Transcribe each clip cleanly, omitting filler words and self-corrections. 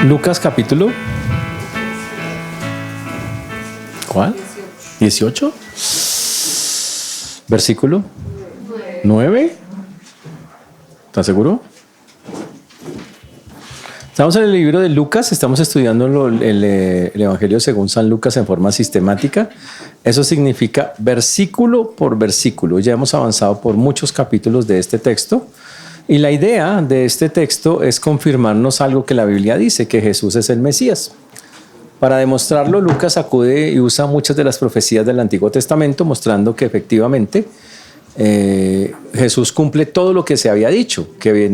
Lucas capítulo, ¿cuál? 18. Versículo 9. ¿Estás seguro? Estamos en el libro de Lucas, estamos estudiando el Evangelio según San Lucas en forma sistemática. Eso significa versículo por versículo. Ya hemos avanzado por muchos capítulos de este texto. Y la idea de este texto es confirmarnos algo que la Biblia dice, que Jesús es el Mesías. Para demostrarlo, Lucas acude y usa muchas de las profecías del Antiguo Testamento, mostrando que efectivamente Jesús cumple todo lo que se había dicho, que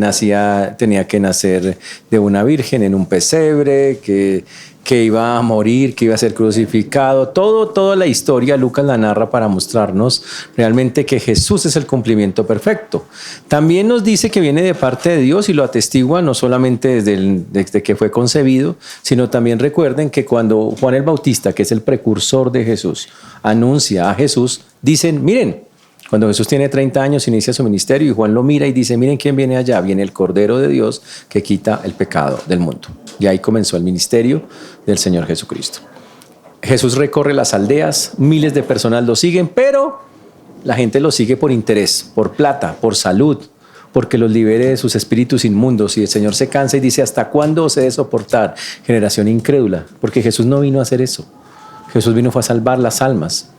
tenía que nacer de una virgen en un pesebre, que iba a morir, que iba a ser crucificado. Toda la historia Lucas la narra para mostrarnos realmente que Jesús es el cumplimiento perfecto. También nos dice que viene de parte de Dios y lo atestigua no solamente desde que fue concebido, sino también recuerden que cuando Juan el Bautista, que es el precursor de Jesús, anuncia a Jesús, dicen, miren, cuando Jesús tiene 30 años inicia su ministerio y Juan lo mira y dice, miren quién viene allá, viene el Cordero de Dios que quita el pecado del mundo. Y ahí comenzó el ministerio del Señor Jesucristo. Jesús recorre las aldeas, miles de personas lo siguen, pero la gente lo sigue por interés, por plata, por salud, porque los libere de sus espíritus inmundos. Y el Señor se cansa y dice, ¿hasta cuándo os he de soportar, generación incrédula? Porque Jesús no vino a hacer eso. Jesús fue a salvar las almas.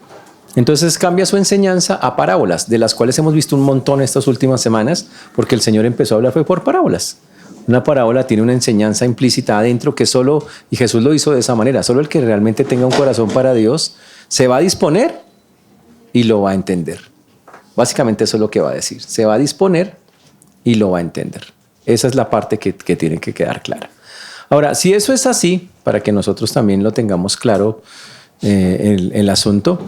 Entonces cambia su enseñanza a parábolas, de las cuales hemos visto un montón estas últimas semanas, porque el Señor empezó a hablar fue por parábolas. Una parábola tiene una enseñanza implícita adentro que y Jesús lo hizo de esa manera, solo el que realmente tenga un corazón para Dios se va a disponer y lo va a entender. Básicamente eso es lo que va a decir, se va a disponer y lo va a entender. Esa es la parte que tiene que quedar clara. Ahora, si eso es así, para que nosotros también lo tengamos claro el asunto,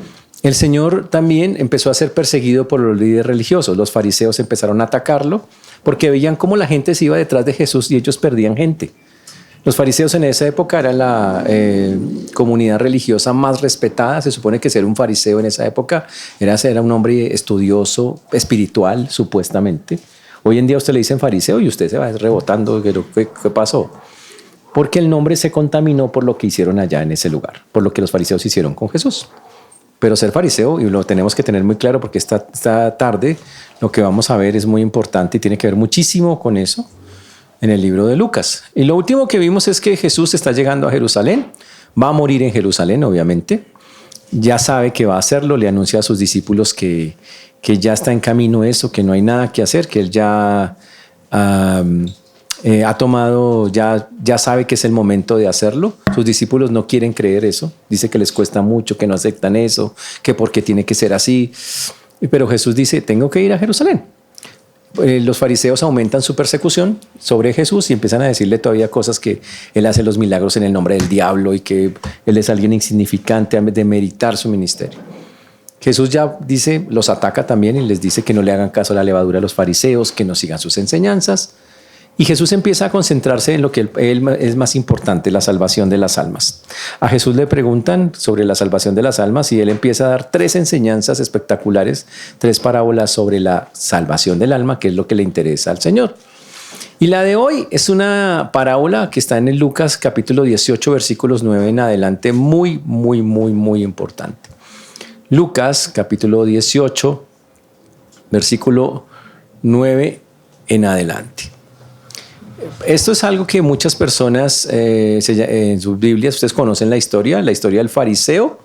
el Señor también empezó a ser perseguido por los líderes religiosos. Los fariseos empezaron a atacarlo porque veían cómo la gente se iba detrás de Jesús y ellos perdían gente. Los fariseos en esa época eran la comunidad religiosa más respetada. Se supone que ser un fariseo en esa época era un hombre estudioso, espiritual, supuestamente. Hoy en día a usted le dicen fariseo y usted se va rebotando. ¿Qué pasó? Porque el nombre se contaminó por lo que hicieron allá en ese lugar, por lo que los fariseos hicieron con Jesús. Pero ser fariseo, y lo tenemos que tener muy claro porque esta tarde lo que vamos a ver es muy importante y tiene que ver muchísimo con eso en el libro de Lucas. Y lo último que vimos es que Jesús está llegando a Jerusalén, va a morir en Jerusalén, obviamente. Ya sabe que va a hacerlo, le anuncia a sus discípulos que ya está en camino eso, que no hay nada que hacer, que él ya ha tomado, ya sabe que es el momento de hacerlo. Sus discípulos no quieren creer eso. Dice que les cuesta mucho, que no aceptan eso, que porque tiene que ser así. Pero Jesús dice, tengo que ir a Jerusalén. Los fariseos aumentan su persecución sobre Jesús y empiezan a decirle todavía cosas que él hace los milagros en el nombre del diablo y que él es alguien insignificante a de meritar su ministerio. Jesús ya dice, los ataca también y les dice que no le hagan caso a la levadura a los fariseos, que no sigan sus enseñanzas. Y Jesús empieza a concentrarse en lo que él es más importante, la salvación de las almas. A Jesús le preguntan sobre la salvación de las almas y él empieza a dar 3 enseñanzas espectaculares, 3 parábolas sobre la salvación del alma, que es lo que le interesa al Señor. Y la de hoy es una parábola que está en el Lucas capítulo 18, versículos 9 en adelante, muy, muy, muy, muy importante. Lucas capítulo 18, versículo 9 en adelante. Esto es algo que muchas personas en sus Biblias, ustedes conocen la historia del fariseo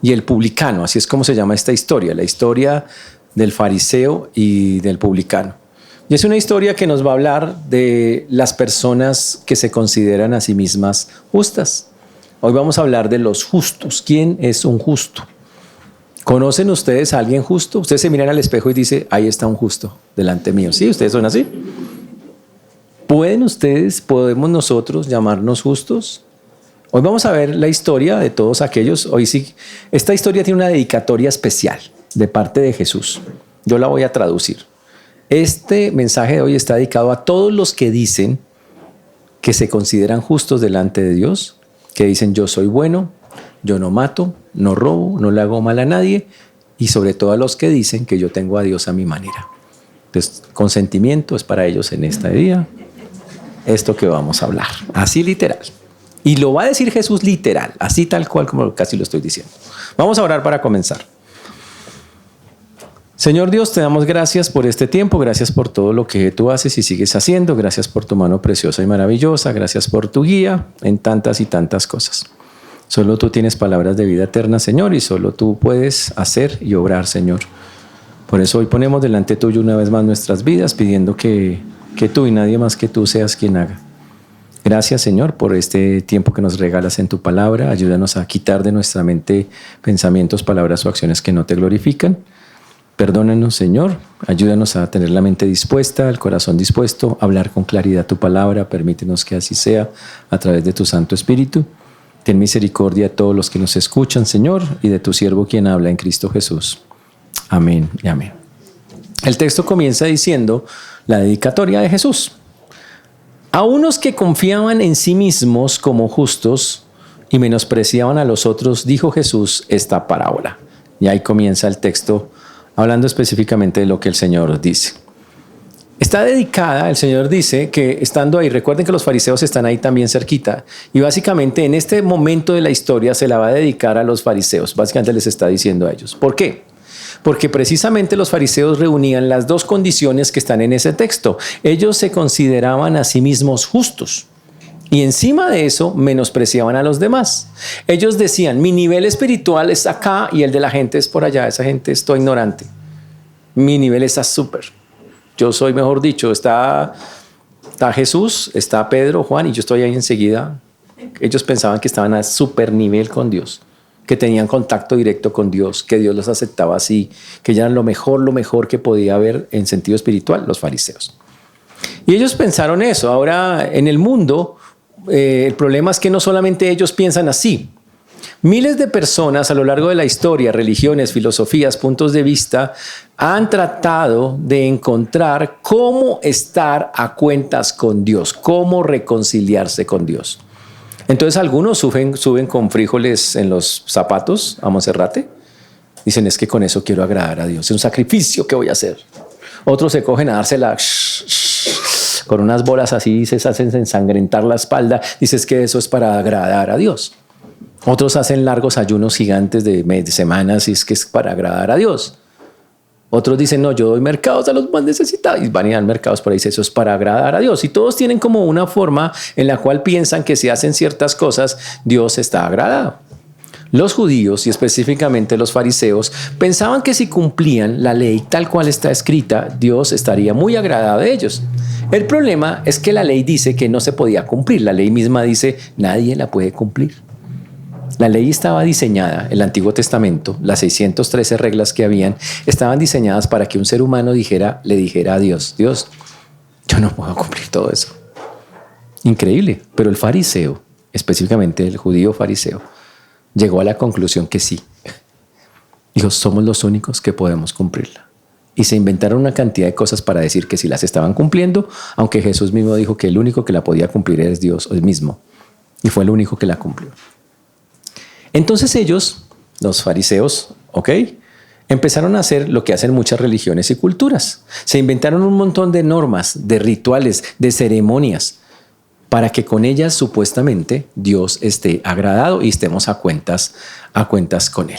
y el publicano, así es como se llama esta historia, la historia del fariseo y del publicano. Y es una historia que nos va a hablar de las personas que se consideran a sí mismas justas. Hoy vamos a hablar de los justos. ¿Quién es un justo? ¿Conocen ustedes a alguien justo? Ustedes se miran al espejo y dicen, ahí está un justo delante mío. ¿Sí? ¿Ustedes son así? ¿Podemos nosotros llamarnos justos? Hoy vamos a ver la historia de todos aquellos. Hoy sí, esta historia tiene una dedicatoria especial de parte de Jesús. Yo la voy a traducir. Este mensaje de hoy está dedicado a todos los que dicen que se consideran justos delante de Dios, que dicen yo soy bueno, yo no mato, no robo, no le hago mal a nadie, y sobre todo a los que dicen que yo tengo a Dios a mi manera. Entonces, consentimiento es para ellos en este día. esto que vamos a hablar. Así literal. Y lo va a decir Jesús literal, así tal cual como casi lo estoy diciendo. Vamos a orar para comenzar. Señor Dios, te damos gracias por este tiempo, gracias por todo lo que tú haces y sigues haciendo, gracias por tu mano preciosa y maravillosa, gracias por tu guía en tantas y tantas cosas. Solo tú tienes palabras de vida eterna, Señor, y solo tú puedes hacer y obrar, Señor. Por eso hoy ponemos delante tuyo una vez más nuestras vidas, pidiendo que tú y nadie más que tú seas quien haga. Gracias, Señor, por este tiempo que nos regalas en tu palabra. Ayúdanos a quitar de nuestra mente pensamientos, palabras o acciones que no te glorifican. Perdónanos, Señor, ayúdanos a tener la mente dispuesta, el corazón dispuesto, a hablar con claridad tu palabra. Permítenos que así sea a través de tu Santo Espíritu. Ten misericordia de todos los que nos escuchan, Señor, y de tu siervo quien habla en Cristo Jesús. Amén y amén. El texto comienza diciendo la dedicatoria de Jesús. A unos que confiaban en sí mismos como justos y menospreciaban a los otros, dijo Jesús esta parábola. Y ahí comienza el texto hablando específicamente de lo que el Señor dice. Está dedicada, el Señor dice que estando ahí, recuerden que los fariseos están ahí también cerquita, y básicamente en este momento de la historia se la va a dedicar a los fariseos, básicamente les está diciendo a ellos. ¿Por qué? Porque precisamente los fariseos reunían las dos condiciones que están en ese texto. Ellos se consideraban a sí mismos justos. Y encima de eso menospreciaban a los demás. Ellos decían, mi nivel espiritual es acá y el de la gente es por allá. Esa gente está ignorante. Mi nivel está súper. Yo soy, mejor dicho, está Jesús, está Pedro, Juan y yo estoy ahí enseguida. Ellos pensaban que estaban a súper nivel con Dios, que tenían contacto directo con Dios, que Dios los aceptaba así, que ya eran lo mejor que podía haber en sentido espiritual, los fariseos. Y ellos pensaron eso. Ahora, en el mundo, el problema es que no solamente ellos piensan así. Miles de personas a lo largo de la historia, religiones, filosofías, puntos de vista, han tratado de encontrar cómo estar a cuentas con Dios, cómo reconciliarse con Dios. Entonces algunos suben con frijoles en los zapatos a Monserrate. Dicen, es que con eso quiero agradar a Dios. Es un sacrificio que voy a hacer. Otros se cogen a dársela con unas bolas así, se hacen ensangrentar la espalda. Dices que eso es para agradar a Dios. Otros hacen largos ayunos gigantes de semanas y es que es para agradar a Dios. Otros dicen, no, yo doy mercados a los más necesitados y van a ir a mercados por ahí, eso es para agradar a Dios. Y todos tienen como una forma en la cual piensan que si hacen ciertas cosas, Dios está agradado. Los judíos y específicamente los fariseos pensaban que si cumplían la ley tal cual está escrita, Dios estaría muy agradado de ellos. El problema es que la ley dice que no se podía cumplir. La ley misma dice, nadie la puede cumplir. La ley estaba diseñada, el Antiguo Testamento, las 613 reglas que habían, estaban diseñadas para que un ser humano le dijera a Dios, Dios, yo no puedo cumplir todo eso. Increíble, pero el fariseo, específicamente el judío fariseo, llegó a la conclusión que sí. Dijo, somos los únicos que podemos cumplirla. Y se inventaron una cantidad de cosas para decir que sí las estaban cumpliendo, aunque Jesús mismo dijo que el único que la podía cumplir es Dios mismo. Y fue el único que la cumplió. Entonces ellos, los fariseos, empezaron a hacer lo que hacen muchas religiones y culturas. Se inventaron un montón de normas, de rituales, de ceremonias, para que con ellas supuestamente Dios esté agradado y estemos a cuentas con Él.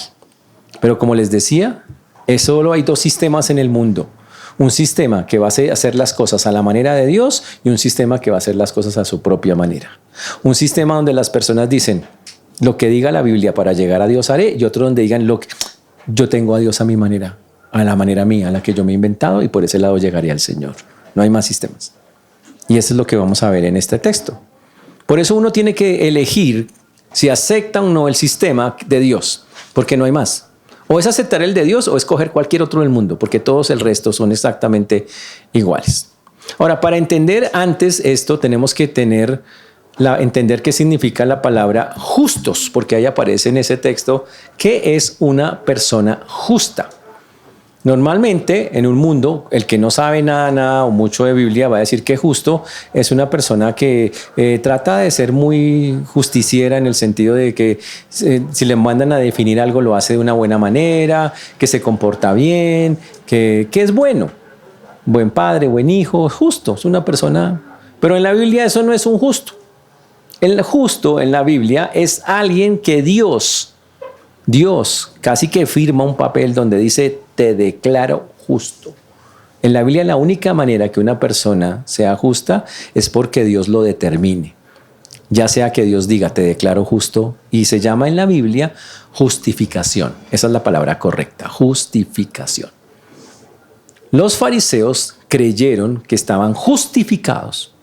Pero como les decía, solo hay dos sistemas en el mundo. Un sistema que va a hacer las cosas a la manera de Dios y un sistema que va a hacer las cosas a su propia manera. Un sistema donde las personas dicen, lo que diga la Biblia para llegar a Dios haré, y otro donde digan, yo tengo a Dios a mi manera, a la manera mía, a la que yo me he inventado, y por ese lado llegaré al Señor. No hay más sistemas. Y eso es lo que vamos a ver en este texto. Por eso uno tiene que elegir si acepta o no el sistema de Dios, porque no hay más. O es aceptar el de Dios o escoger cualquier otro del mundo, porque todos el resto son exactamente iguales. Ahora, para entender antes esto, tenemos que entender qué significa la palabra justos, porque ahí aparece en ese texto qué es una persona justa. Normalmente en un mundo, el que no sabe nada o mucho de Biblia va a decir que justo es una persona que trata de ser muy justiciera en el sentido de que si le mandan a definir algo lo hace de una buena manera, que se comporta bien, que es bueno, buen padre, buen hijo, justo, es una persona Pero en la Biblia eso no es un justo. El justo en la Biblia es alguien que Dios casi que firma un papel donde dice, te declaro justo. En la Biblia la única manera que una persona sea justa es porque Dios lo determine. Ya sea que Dios diga, te declaro justo, y se llama en la Biblia justificación. Esa es la palabra correcta, justificación. Los fariseos creyeron que estaban justificados.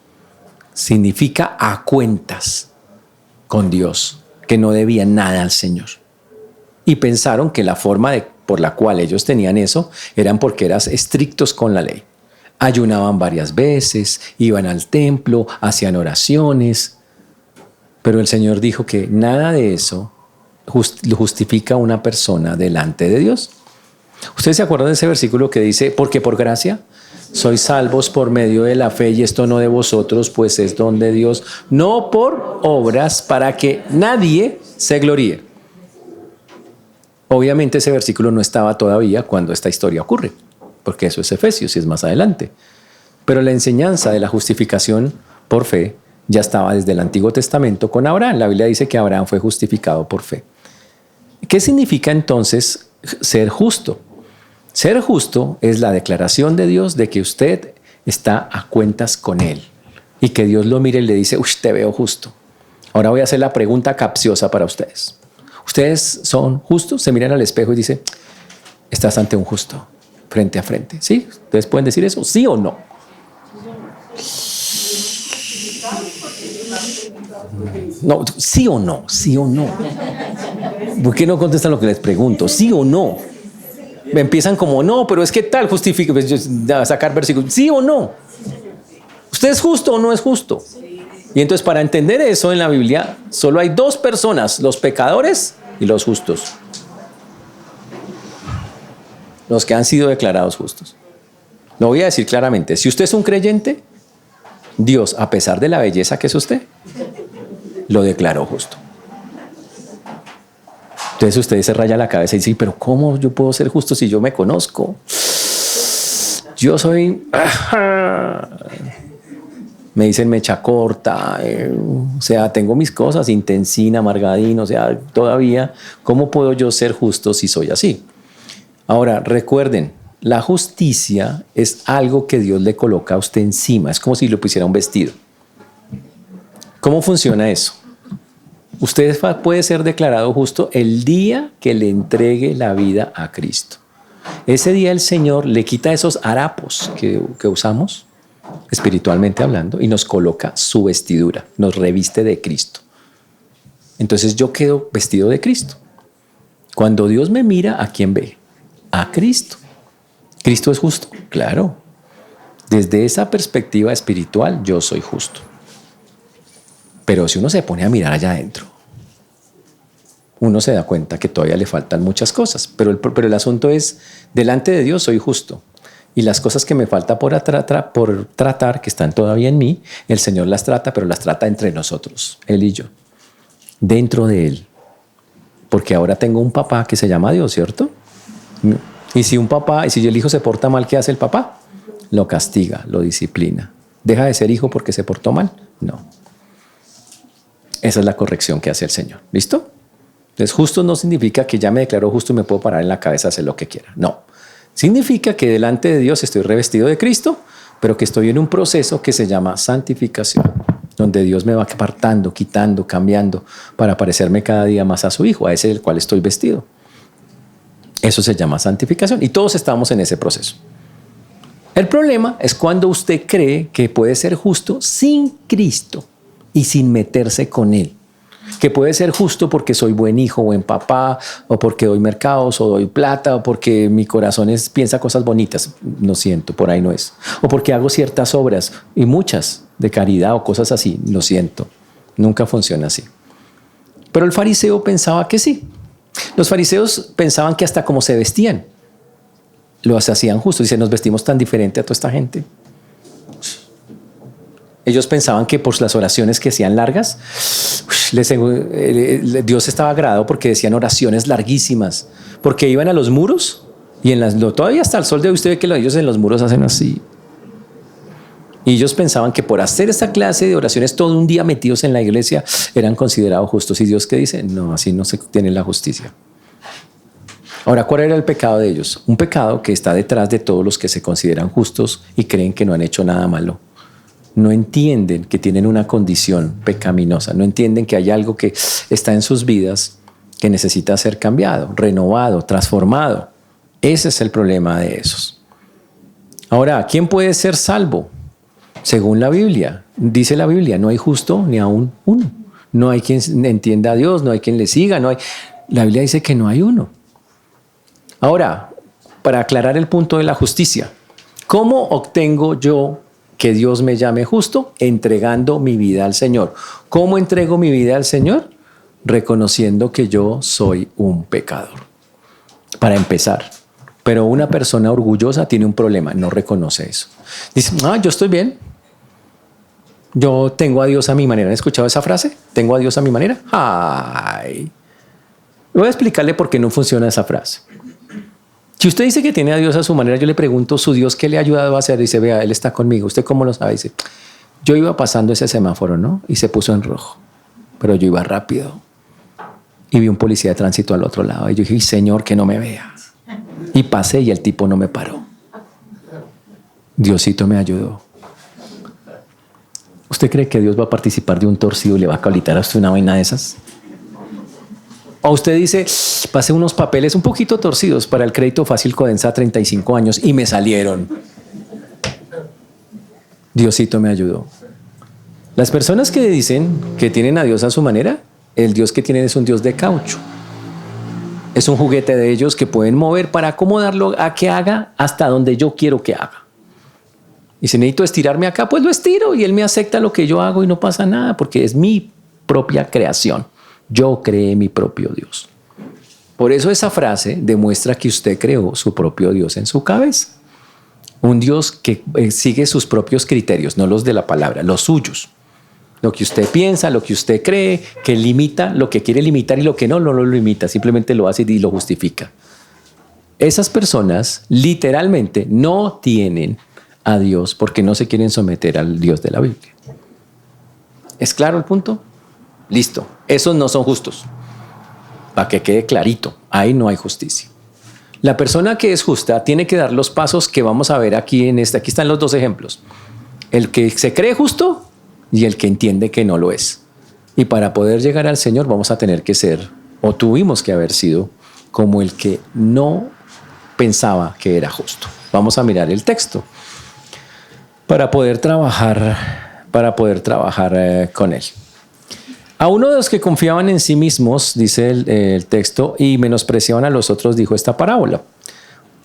Significa a cuentas con Dios, que no debían nada al Señor. Y pensaron que la forma por la cual ellos tenían eso eran porque eran estrictos con la ley. Ayunaban varias veces, iban al templo, hacían oraciones. Pero el Señor dijo que nada de eso lo justifica a una persona delante de Dios. ¿Ustedes se acuerdan de ese versículo que dice, porque por gracia sois salvos por medio de la fe y esto no de vosotros, pues es don de Dios, no por obras para que nadie se gloríe? Obviamente ese versículo no estaba todavía cuando esta historia ocurre, porque eso es Efesios y es más adelante. Pero la enseñanza de la justificación por fe ya estaba desde el Antiguo Testamento con Abraham. La Biblia dice que Abraham fue justificado por fe. ¿Qué significa entonces ser justo? Ser justo es la declaración de Dios de que usted está a cuentas con Él y que Dios lo mire y le dice, uy, te veo justo. Ahora voy a hacer la pregunta capciosa para ustedes. ¿Ustedes son justos? Se miran al espejo y dicen, estás ante un justo, frente a frente. ¿Sí? ¿Ustedes pueden decir eso? ¿Sí o no? No, sí o no, sí o no. ¿Por qué no contestan lo que les pregunto? ¿Sí o no? Me empiezan como, no, pero es que tal, justifica, pues, sacar versículos. ¿Sí o no? ¿Usted es justo o no es justo? Y entonces para entender eso en la Biblia solo hay dos personas, los pecadores y los justos. Los que han sido declarados justos. Lo voy a decir claramente, si usted es un creyente, Dios, a pesar de la belleza que es usted, lo declaró justo. Entonces usted se raya la cabeza y dice, pero ¿cómo yo puedo ser justo si yo me conozco? Yo soy... Me dicen mecha corta, o sea, tengo mis cosas, intensina, margadín, o sea, todavía, ¿cómo puedo yo ser justo si soy así? Ahora, recuerden, la justicia es algo que Dios le coloca a usted encima, es como si le pusiera un vestido. ¿Cómo funciona eso? Usted puede ser declarado justo el día que le entregue la vida a Cristo. Ese día el Señor le quita esos harapos que usamos, espiritualmente hablando, y nos coloca su vestidura, nos reviste de Cristo. Entonces yo quedo vestido de Cristo. Cuando Dios me mira, ¿a quién ve? A Cristo. ¿Cristo es justo? Claro. Desde esa perspectiva espiritual, yo soy justo. Pero si uno se pone a mirar allá adentro, uno se da cuenta que todavía le faltan muchas cosas. Pero el asunto es, delante de Dios soy justo. Y las cosas que me falta por tratar, que están todavía en mí, el Señor las trata, pero las trata entre nosotros, Él y yo, dentro de Él. Porque ahora tengo un papá que se llama Dios, ¿cierto? Y si el hijo se porta mal, ¿qué hace el papá? Lo castiga, lo disciplina. ¿Deja de ser hijo porque se portó mal? No. Esa es la corrección que hace el Señor. ¿Listo? Entonces, justo no significa que ya me declaró justo y me puedo parar en la cabeza a hacer lo que quiera. No. Significa que delante de Dios estoy revestido de Cristo, pero que estoy en un proceso que se llama santificación, donde Dios me va apartando, quitando, cambiando, para parecerme cada día más a su Hijo, a ese del cual estoy vestido. Eso se llama santificación y todos estamos en ese proceso. El problema es cuando usted cree que puede ser justo sin Cristo y sin meterse con Él. Que puede ser justo porque soy buen hijo, buen papá, o porque doy mercados, o doy plata, o porque mi corazón piensa cosas bonitas. No siento, por ahí no es. O porque hago ciertas obras, y muchas, de caridad o cosas así. Lo siento, nunca funciona así. Pero el fariseo pensaba que sí. Los fariseos pensaban que hasta como se vestían, los hacían justos. Dicen, nos vestimos tan diferente a toda esta gente. Ellos pensaban que por las oraciones que hacían largas, Dios estaba agradado porque decían oraciones larguísimas, porque iban a los muros y todavía hasta el sol de hoy usted ve que ellos en los muros hacen así. Y ellos pensaban que por hacer esta clase de oraciones todo un día metidos en la iglesia eran considerados justos. ¿Y Dios qué dice? No, así no se tiene la justicia. Ahora, ¿cuál era el pecado de ellos? Un pecado que está detrás de todos los que se consideran justos y creen que no han hecho nada malo. No entienden que tienen una condición pecaminosa, no entienden que hay algo que está en sus vidas que necesita ser cambiado, renovado, transformado. Ese es el problema de esos. Ahora, ¿quién puede ser salvo? Según la Biblia, dice la Biblia, no hay justo ni aún uno. No hay quien entienda a Dios, no hay quien le siga, no hay. La Biblia dice que no hay uno. Ahora, para aclarar el punto de la justicia, ¿cómo obtengo yo que Dios me llame justo? Entregando mi vida al Señor. ¿Cómo entrego mi vida al Señor? Reconociendo que yo soy un pecador. Para empezar. Pero una persona orgullosa tiene un problema, no reconoce eso. Dice, yo estoy bien. Yo tengo a Dios a mi manera. ¿Han escuchado esa frase? ¿Tengo a Dios a mi manera? Ay. Voy a explicarle por qué no funciona esa frase. Si usted dice que tiene a Dios a su manera, yo le pregunto, ¿su Dios qué le ha ayudado a hacer? Dice, vea, Él está conmigo. ¿Usted cómo lo sabe? Dice, yo iba pasando ese semáforo, ¿no? Y se puso en rojo. Pero yo iba rápido. Y vi un policía de tránsito al otro lado. Y yo dije, Señor, que no me vea. Y pasé y el tipo no me paró. Diosito me ayudó. ¿Usted cree que Dios va a participar de un torcido y le va a calitar a usted una vaina de esas? O usted dice, pasé unos papeles un poquito torcidos para el crédito fácil Codensa 35 años y me salieron. Diosito me ayudó. Las personas que dicen que tienen a Dios a su manera, el Dios que tienen es un Dios de caucho. Es un juguete de ellos que pueden mover para acomodarlo a que haga hasta donde yo quiero que haga. Y si necesito estirarme acá, pues lo estiro y Él me acepta lo que yo hago y no pasa nada porque es mi propia creación. Yo creé mi propio Dios. Por eso esa frase demuestra que usted creó su propio Dios en su cabeza. Un Dios que sigue sus propios criterios, no los de la palabra, los suyos. Lo que usted piensa, lo que usted cree, que limita lo que quiere limitar y lo que no lo limita, simplemente lo hace y lo justifica. Esas personas literalmente no tienen a Dios porque no se quieren someter al Dios de la Biblia. ¿Es claro el punto? Listo. Esos no son justos. Para que quede clarito, ahí no hay justicia. La persona que es justa tiene que dar los pasos que vamos a ver aquí en esta. Aquí están los dos ejemplos. El que se cree justo y el que entiende que no lo es. Y para poder llegar al Señor vamos a tener que ser, o tuvimos que haber sido, como el que no pensaba que era justo. Vamos a mirar el texto para poder trabajar con él. A uno de los que confiaban en sí mismos, dice el texto, y menospreciaban a los otros, dijo esta parábola,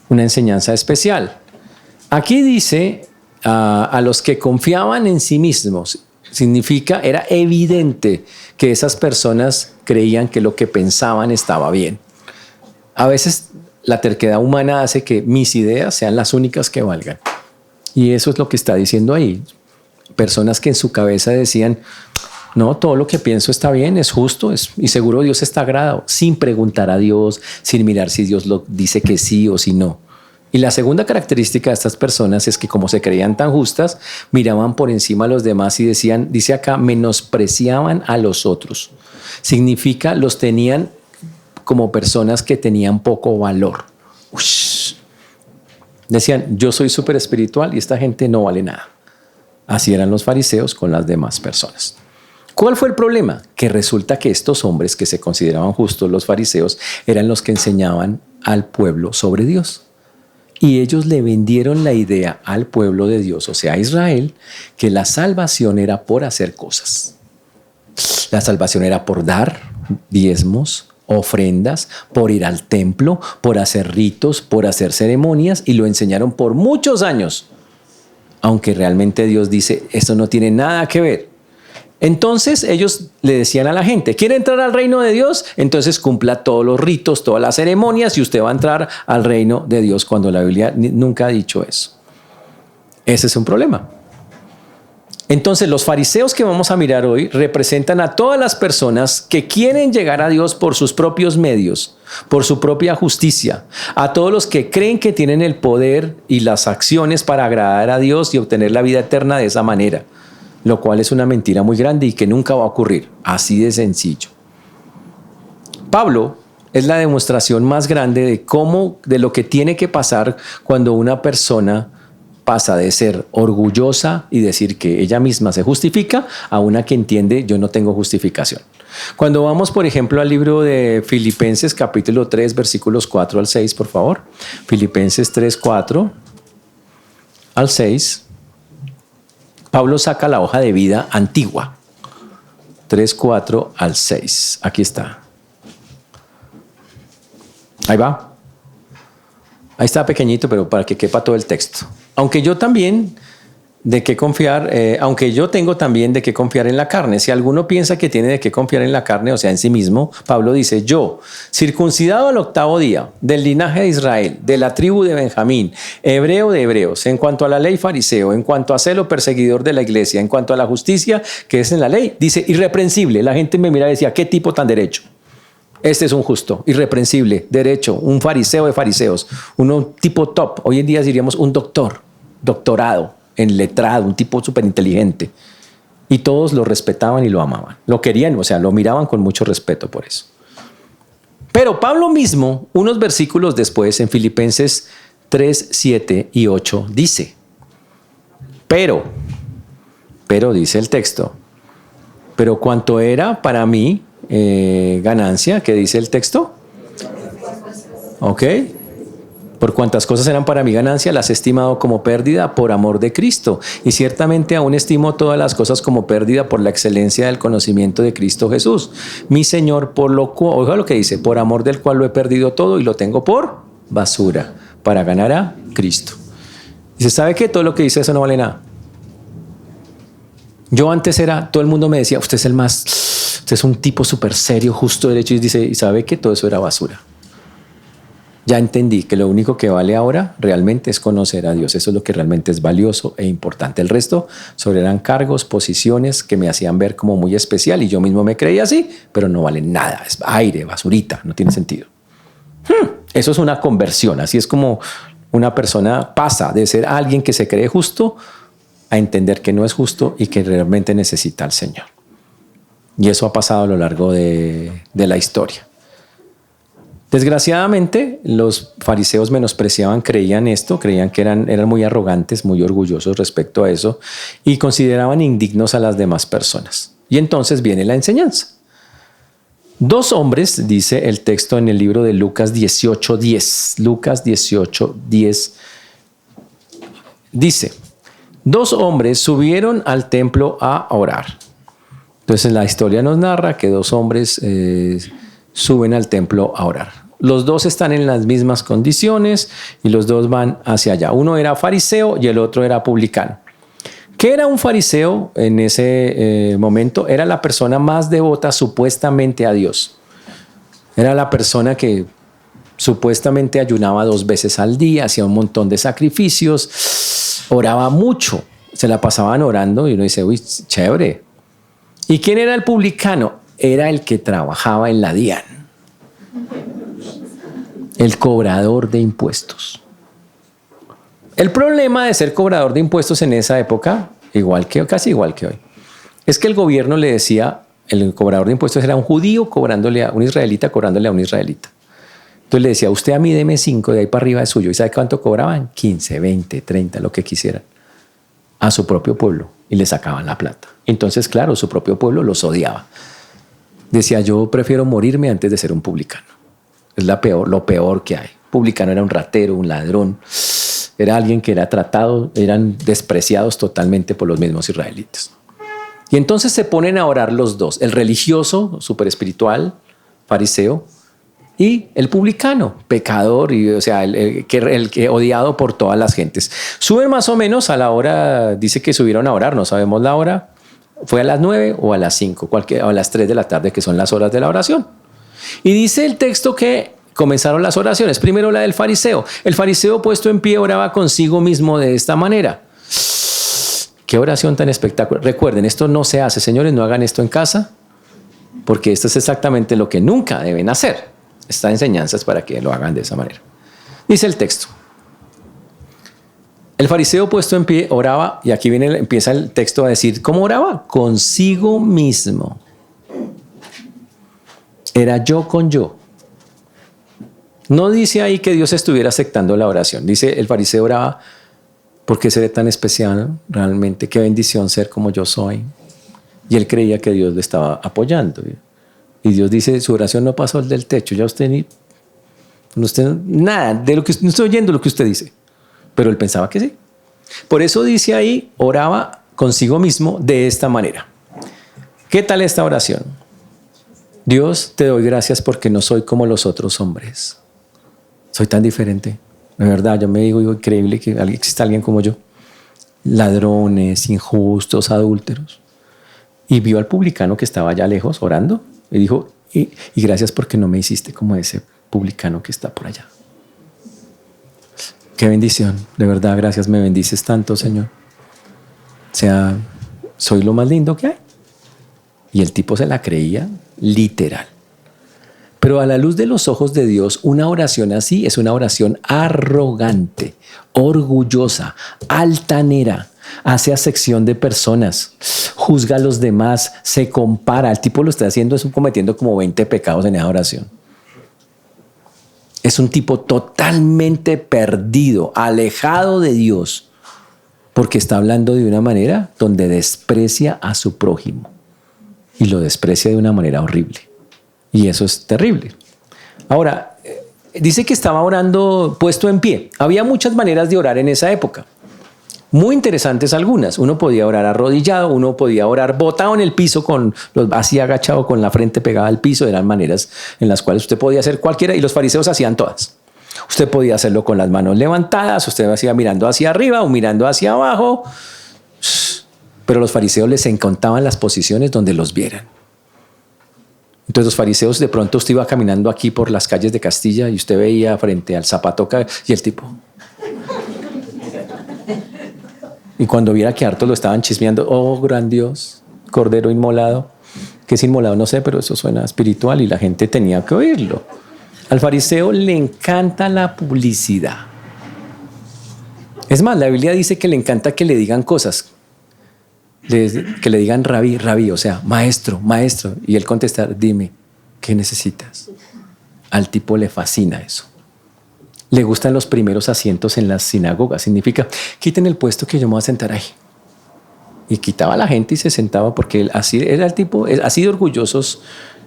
una enseñanza especial. Aquí dice a los que confiaban en sí mismos, significa, era evidente que esas personas creían que lo que pensaban estaba bien. A veces la terquedad humana hace que mis ideas sean las únicas que valgan. Y eso es lo que está diciendo ahí. Personas que en su cabeza decían, no, todo lo que pienso está bien, es justo, y seguro Dios está agradado, sin preguntar a Dios, sin mirar si Dios lo dice que sí o si no. Y la segunda característica de estas personas es que como se creían tan justas, miraban por encima a los demás y decían, dice acá, menospreciaban a los otros. Significa, los tenían como personas que tenían poco valor. Ush. Decían, yo soy súper espiritual y esta gente no vale nada. Así eran los fariseos con las demás personas. ¿Cuál fue el problema? Que resulta que estos hombres que se consideraban justos, los fariseos, eran los que enseñaban al pueblo sobre Dios. Y ellos le vendieron la idea al pueblo de Dios, o sea, a Israel, que la salvación era por hacer cosas. La salvación era por dar diezmos, ofrendas, por ir al templo, por hacer ritos, por hacer ceremonias, y lo enseñaron por muchos años. Aunque realmente Dios dice, esto no tiene nada que ver. Entonces ellos le decían a la gente, ¿quiere entrar al reino de Dios? Entonces cumpla todos los ritos, todas las ceremonias y usted va a entrar al reino de Dios, cuando la Biblia nunca ha dicho eso. Ese es un problema. Entonces, los fariseos que vamos a mirar hoy representan a todas las personas que quieren llegar a Dios por sus propios medios, por su propia justicia, a todos los que creen que tienen el poder y las acciones para agradar a Dios y obtener la vida eterna de esa manera, lo cual es una mentira muy grande y que nunca va a ocurrir, así de sencillo. Pablo es la demostración más grande de lo que tiene que pasar cuando una persona pasa de ser orgullosa y decir que ella misma se justifica a una que entiende yo no tengo justificación. Cuando vamos, por ejemplo, al libro de Filipenses capítulo 3, versículos 4 al 6, por favor. Filipenses 3, 4 al 6. Pablo saca la hoja de vida antigua. 3, 4 al 6. Aquí está. Ahí va. Ahí está pequeñito, pero para que quepa todo el texto. Aunque yo también de qué confiar, aunque yo tengo también de qué confiar en la carne. Si alguno piensa que tiene de qué confiar en la carne, o sea, en sí mismo, Pablo dice, yo, circuncidado al 8º día, del linaje de Israel, de la tribu de Benjamín, hebreo de hebreos, en cuanto a la ley fariseo, en cuanto a celo perseguidor de la iglesia, en cuanto a la justicia que es en la ley, dice, irreprensible. La gente me mira y decía, ¿qué tipo tan derecho? Este es un justo, irreprensible, derecho, un fariseo de fariseos, un tipo top. Hoy en día diríamos un doctorado en letrado, un tipo súper inteligente. Y todos lo respetaban y lo amaban. Lo querían, o sea, lo miraban con mucho respeto por eso. Pero Pablo mismo, unos versículos después, en Filipenses 3, 7 y 8, dice, pero dice el texto, pero cuanto era para mí, ganancia, ¿qué dice el texto? Ok. Por cuantas cosas eran para mi ganancia, las he estimado como pérdida por amor de Cristo. Y ciertamente aún estimo todas las cosas como pérdida por la excelencia del conocimiento de Cristo Jesús, mi Señor, por lo cual, oiga lo que dice, por amor del cual lo he perdido todo y lo tengo por basura, para ganar a Cristo. Dice, ¿sabe qué? Todo lo que dice eso no vale nada. Yo antes todo el mundo me decía, usted es un tipo súper serio, justo, derecho, y dice, ¿y sabe que todo eso era basura? Ya entendí que lo único que vale ahora realmente es conocer a Dios. Eso es lo que realmente es valioso e importante. El resto solo eran cargos, posiciones que me hacían ver como muy especial y yo mismo me creía así, pero no valen nada. Es aire, basurita, no tiene sentido. Eso es una conversión. Así es como una persona pasa de ser alguien que se cree justo a entender que no es justo y que realmente necesita al Señor. Y eso ha pasado a lo largo de la historia. Desgraciadamente, los fariseos menospreciaban, creían que eran muy arrogantes, muy orgullosos respecto a eso y consideraban indignos a las demás personas. Y entonces viene la enseñanza. 2 hombres, dice el texto en el libro de Lucas 18:10. Lucas 18:10 dice, 2 hombres subieron al templo a orar. Entonces la historia nos narra que 2 hombres suben al templo a orar. Los 2 están en las mismas condiciones y los 2 van hacia allá. Uno era fariseo y el otro era publicano. ¿Qué era un fariseo en ese momento? Era la persona más devota supuestamente a Dios. Era la persona que supuestamente ayunaba 2 veces al día, hacía un montón de sacrificios, oraba mucho. Se la pasaban orando y uno dice, uy, chévere. ¿Y quién era el publicano? Era el que trabajaba en la DIAN. El cobrador de impuestos. El problema de ser cobrador de impuestos en esa época, casi igual que hoy, es que el gobierno le decía, el cobrador de impuestos era un judío cobrándole a un israelita, cobrándole a un israelita. Entonces le decía, usted a mí deme 5, de ahí para arriba es suyo. ¿Y sabe cuánto cobraban? 15, 20, 30, lo que quisieran. A su propio pueblo y le sacaban la plata. Entonces, claro, su propio pueblo los odiaba. Decía, yo prefiero morirme antes de ser un publicano. Es lo peor que hay. Publicano era un ratero, un ladrón. Era alguien que era tratado, eran despreciados totalmente por los mismos israelitas. Y entonces se ponen a orar los 2, el religioso, súper espiritual, fariseo, y el publicano, pecador, y, o sea, el que odiado por todas las gentes. Suben más o menos a la hora, dice que subieron a orar, no sabemos la hora, fue a las 9 o a las 5, o a las 3 de la tarde, que son las horas de la oración. Y dice el texto que comenzaron las oraciones. Primero la del fariseo. El fariseo puesto en pie oraba consigo mismo de esta manera. Qué oración tan espectacular. Recuerden, esto no se hace, señores, no hagan esto en casa, porque esto es exactamente lo que nunca deben hacer. Esta enseñanza es para que lo hagan de esa manera. Dice el texto. El fariseo puesto en pie oraba, y aquí empieza el texto a decir, ¿cómo oraba? Consigo mismo. Era yo con yo. No dice ahí que Dios estuviera aceptando la oración. Dice, el fariseo oraba, ¿por qué seré tan especial realmente? Qué bendición ser como yo soy. Y él creía que Dios le estaba apoyando. Y Dios dice, su oración no pasó del techo. Ya usted nada, de lo que no estoy oyendo lo que usted dice. Pero él pensaba que sí. Por eso dice ahí, oraba consigo mismo de esta manera. ¿Qué tal esta oración? Dios, te doy gracias porque no soy como los otros hombres. Soy tan diferente. De verdad, yo me digo increíble que exista alguien como yo. Ladrones, injustos, adúlteros. Y vio al publicano que estaba allá lejos orando y dijo, y gracias porque no me hiciste como ese publicano que está por allá. Qué bendición, de verdad, gracias, me bendices tanto, Señor. O sea, soy lo más lindo que hay. Y el tipo se la creía literal. Pero a la luz de los ojos de Dios, una oración así es una oración arrogante, orgullosa, altanera. Hace acepción de personas, juzga a los demás, se compara. El tipo lo está haciendo, es cometiendo como 20 pecados en esa oración. Es un tipo totalmente perdido, alejado de Dios, porque está hablando de una manera donde desprecia a su prójimo y lo desprecia de una manera horrible. Y eso es terrible. Ahora, dice que estaba orando puesto en pie. Había muchas maneras de orar en esa época. Muy interesantes algunas. Uno podía orar arrodillado, uno podía orar botado en el piso, así agachado con la frente pegada al piso. Eran maneras en las cuales usted podía hacer cualquiera y los fariseos hacían todas. Usted podía hacerlo con las manos levantadas, usted hacía mirando hacia arriba o mirando hacia abajo. Pero a los fariseos les encantaban las posiciones donde los vieran. Entonces los fariseos, de pronto usted iba caminando aquí por las calles de Castilla y usted veía frente al Zapatoca y el tipo... Y cuando viera que hartos lo estaban chismeando, oh, gran Dios, cordero inmolado. ¿Qué es inmolado? No sé, pero eso suena espiritual y la gente tenía que oírlo. Al fariseo le encanta la publicidad. Es más, la Biblia dice que le encanta que le digan cosas. Que le digan rabí, rabí, o sea, maestro, maestro. Y él contestar, dime, ¿qué necesitas? Al tipo le fascina eso. Le gustan los primeros asientos en las sinagogas. Significa, quiten el puesto que yo me voy a sentar ahí. Y quitaba a la gente y se sentaba porque así era el tipo, así de orgullosos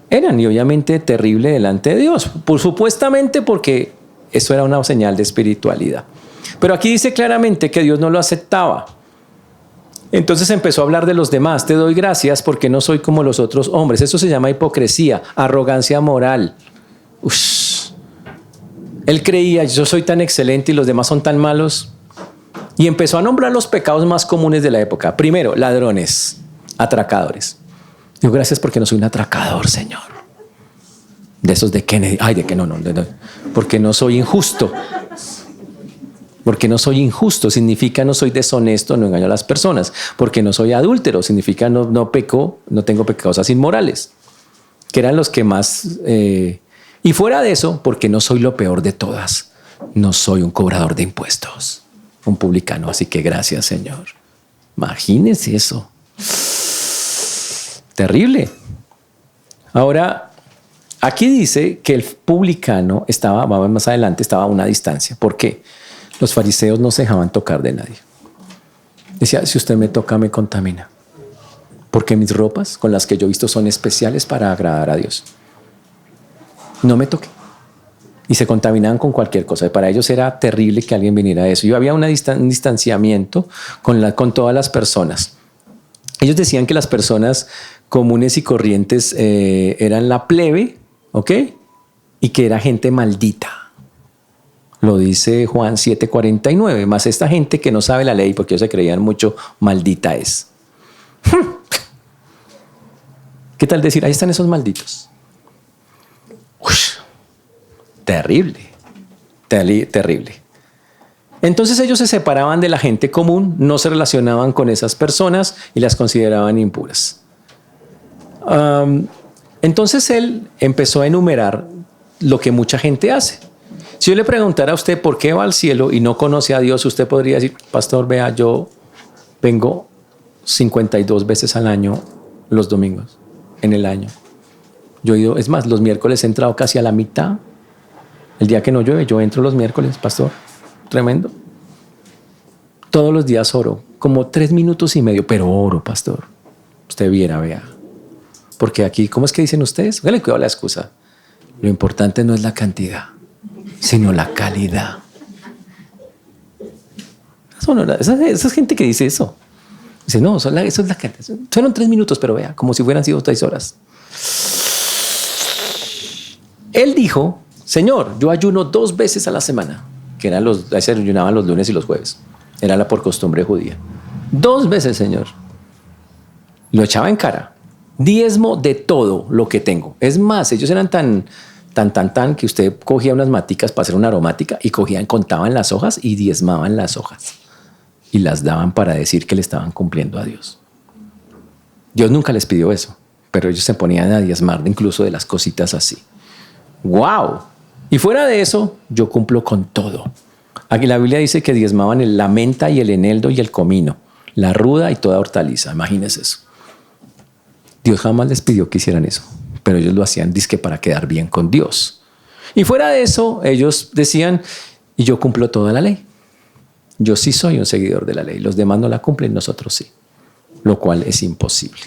eran. Y obviamente terrible delante de Dios. Supuestamente porque eso era una señal de espiritualidad. Pero aquí dice claramente que Dios no lo aceptaba. Entonces empezó a hablar de los demás. Te doy gracias porque no soy como los otros hombres. Eso se llama hipocresía, arrogancia moral. Él creía, yo soy tan excelente y los demás son tan malos. Y empezó a nombrar los pecados más comunes de la época. Primero, ladrones, atracadores. Digo, gracias porque no soy un atracador, Señor. De esos de Kennedy. Ay, de que no. Porque no soy injusto. Porque no soy injusto significa no soy deshonesto, no engaño a las personas. Porque no soy adúltero significa no peco, no tengo pecados así inmorales. Que eran los que más... Y fuera de eso, porque no soy lo peor de todas. No soy un cobrador de impuestos, un publicano. Así que gracias, Señor. Imagínense eso. Terrible. Ahora, aquí dice que el publicano estaba, vamos más adelante, estaba a una distancia. ¿Por qué? Los fariseos no se dejaban tocar de nadie. Decía, si usted me toca, me contamina. Porque mis ropas con las que yo he visto son especiales para agradar a Dios. No me toque. Y se contaminaban con cualquier cosa. Para ellos era terrible que alguien viniera a eso. Y había un distanciamiento con todas las personas. Ellos decían que las personas comunes y corrientes eran la plebe, ¿ok? Y que era gente maldita. Lo dice Juan 7:49. Más esta gente que no sabe la ley, porque ellos se creían mucho, maldita es. ¿Qué tal decir? Ahí están esos malditos. Terrible, terrible. Entonces ellos se separaban de la gente común, no se relacionaban con esas personas y las consideraban impuras. Entonces él empezó a enumerar lo que mucha gente hace. Si yo le preguntara a usted por qué va al cielo y no conoce a Dios, usted podría decir, pastor, vea, yo vengo 52 veces al año los domingos, en el año. Yo he ido, es más, los miércoles he entrado casi a la mitad. El día que no llueve, yo entro los miércoles, pastor. Tremendo. Todos los días oro, como 3 minutos y medio, pero oro, pastor. Usted viera, vea. Porque aquí, ¿cómo es que dicen ustedes? Póngale cuidado a la excusa. Lo importante no es la cantidad, sino la calidad. Esa es gente que dice eso. Dice, no, eso es la cantidad. Fueron 3 minutos, pero vea, como si hubieran sido 3 horas. Él dijo, Señor, yo ayuno 2 veces a la semana, que eran ahí se ayunaban los lunes y los jueves. Era la por costumbre judía. 2 veces, Señor. Lo echaba en cara. Diezmo de todo lo que tengo. Es más, ellos eran tan que usted cogía unas maticas para hacer una aromática y contaban las hojas y diezmaban las hojas. Y las daban para decir que le estaban cumpliendo a Dios. Dios nunca les pidió eso, pero ellos se ponían a diezmar incluso de las cositas así. ¡Wow! Y fuera de eso, yo cumplo con todo. Aquí la Biblia dice que diezmaban la menta y el eneldo y el comino, la ruda y toda hortaliza. Imagínense eso. Dios jamás les pidió que hicieran eso, pero ellos lo hacían dizque para quedar bien con Dios. Y fuera de eso, ellos decían, y yo cumplo toda la ley. Yo sí soy un seguidor de la ley. Los demás no la cumplen, nosotros sí. Lo cual es imposible.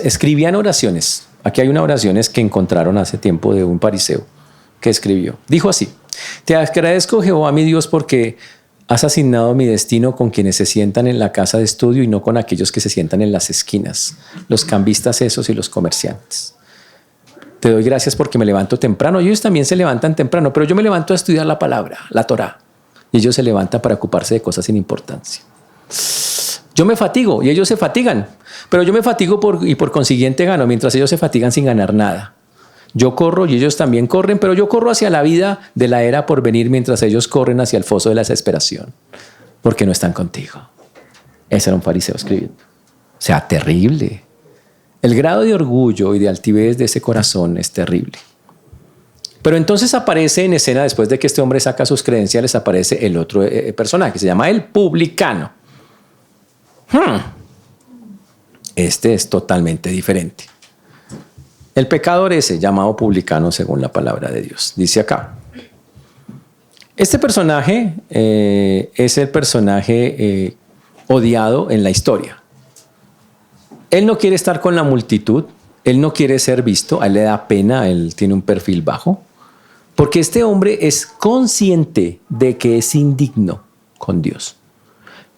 Escribían oraciones. Aquí hay unas oraciones que encontraron hace tiempo de un fariseo que escribió. Dijo así: te agradezco, Jehová mi Dios, porque has asignado mi destino con quienes se sientan en la casa de estudio y no con aquellos que se sientan en las esquinas, los cambistas esos y los comerciantes. Te doy gracias porque me levanto temprano. Ellos también se levantan temprano, pero yo me levanto a estudiar la palabra, la Torá. Y ellos se levantan para ocuparse de cosas sin importancia. Yo me fatigo y ellos se fatigan, pero yo me fatigo y por consiguiente gano, mientras ellos se fatigan sin ganar nada. Yo corro y ellos también corren, pero yo corro hacia la vida de la era por venir mientras ellos corren hacia el foso de la desesperación, porque no están contigo. Ese era un fariseo escribiendo. O sea, terrible. El grado de orgullo y de altivez de ese corazón es terrible. Pero entonces aparece en escena, después de que este hombre saca sus credenciales, aparece el otro personaje, se llama el publicano. Este es totalmente diferente. El pecador ese, llamado publicano según la palabra de Dios, dice acá. Este personaje es el personaje odiado en la historia. Él no quiere estar con la multitud, él no quiere ser visto, a él le da pena, él tiene un perfil bajo, porque este hombre es consciente de que es indigno con Dios.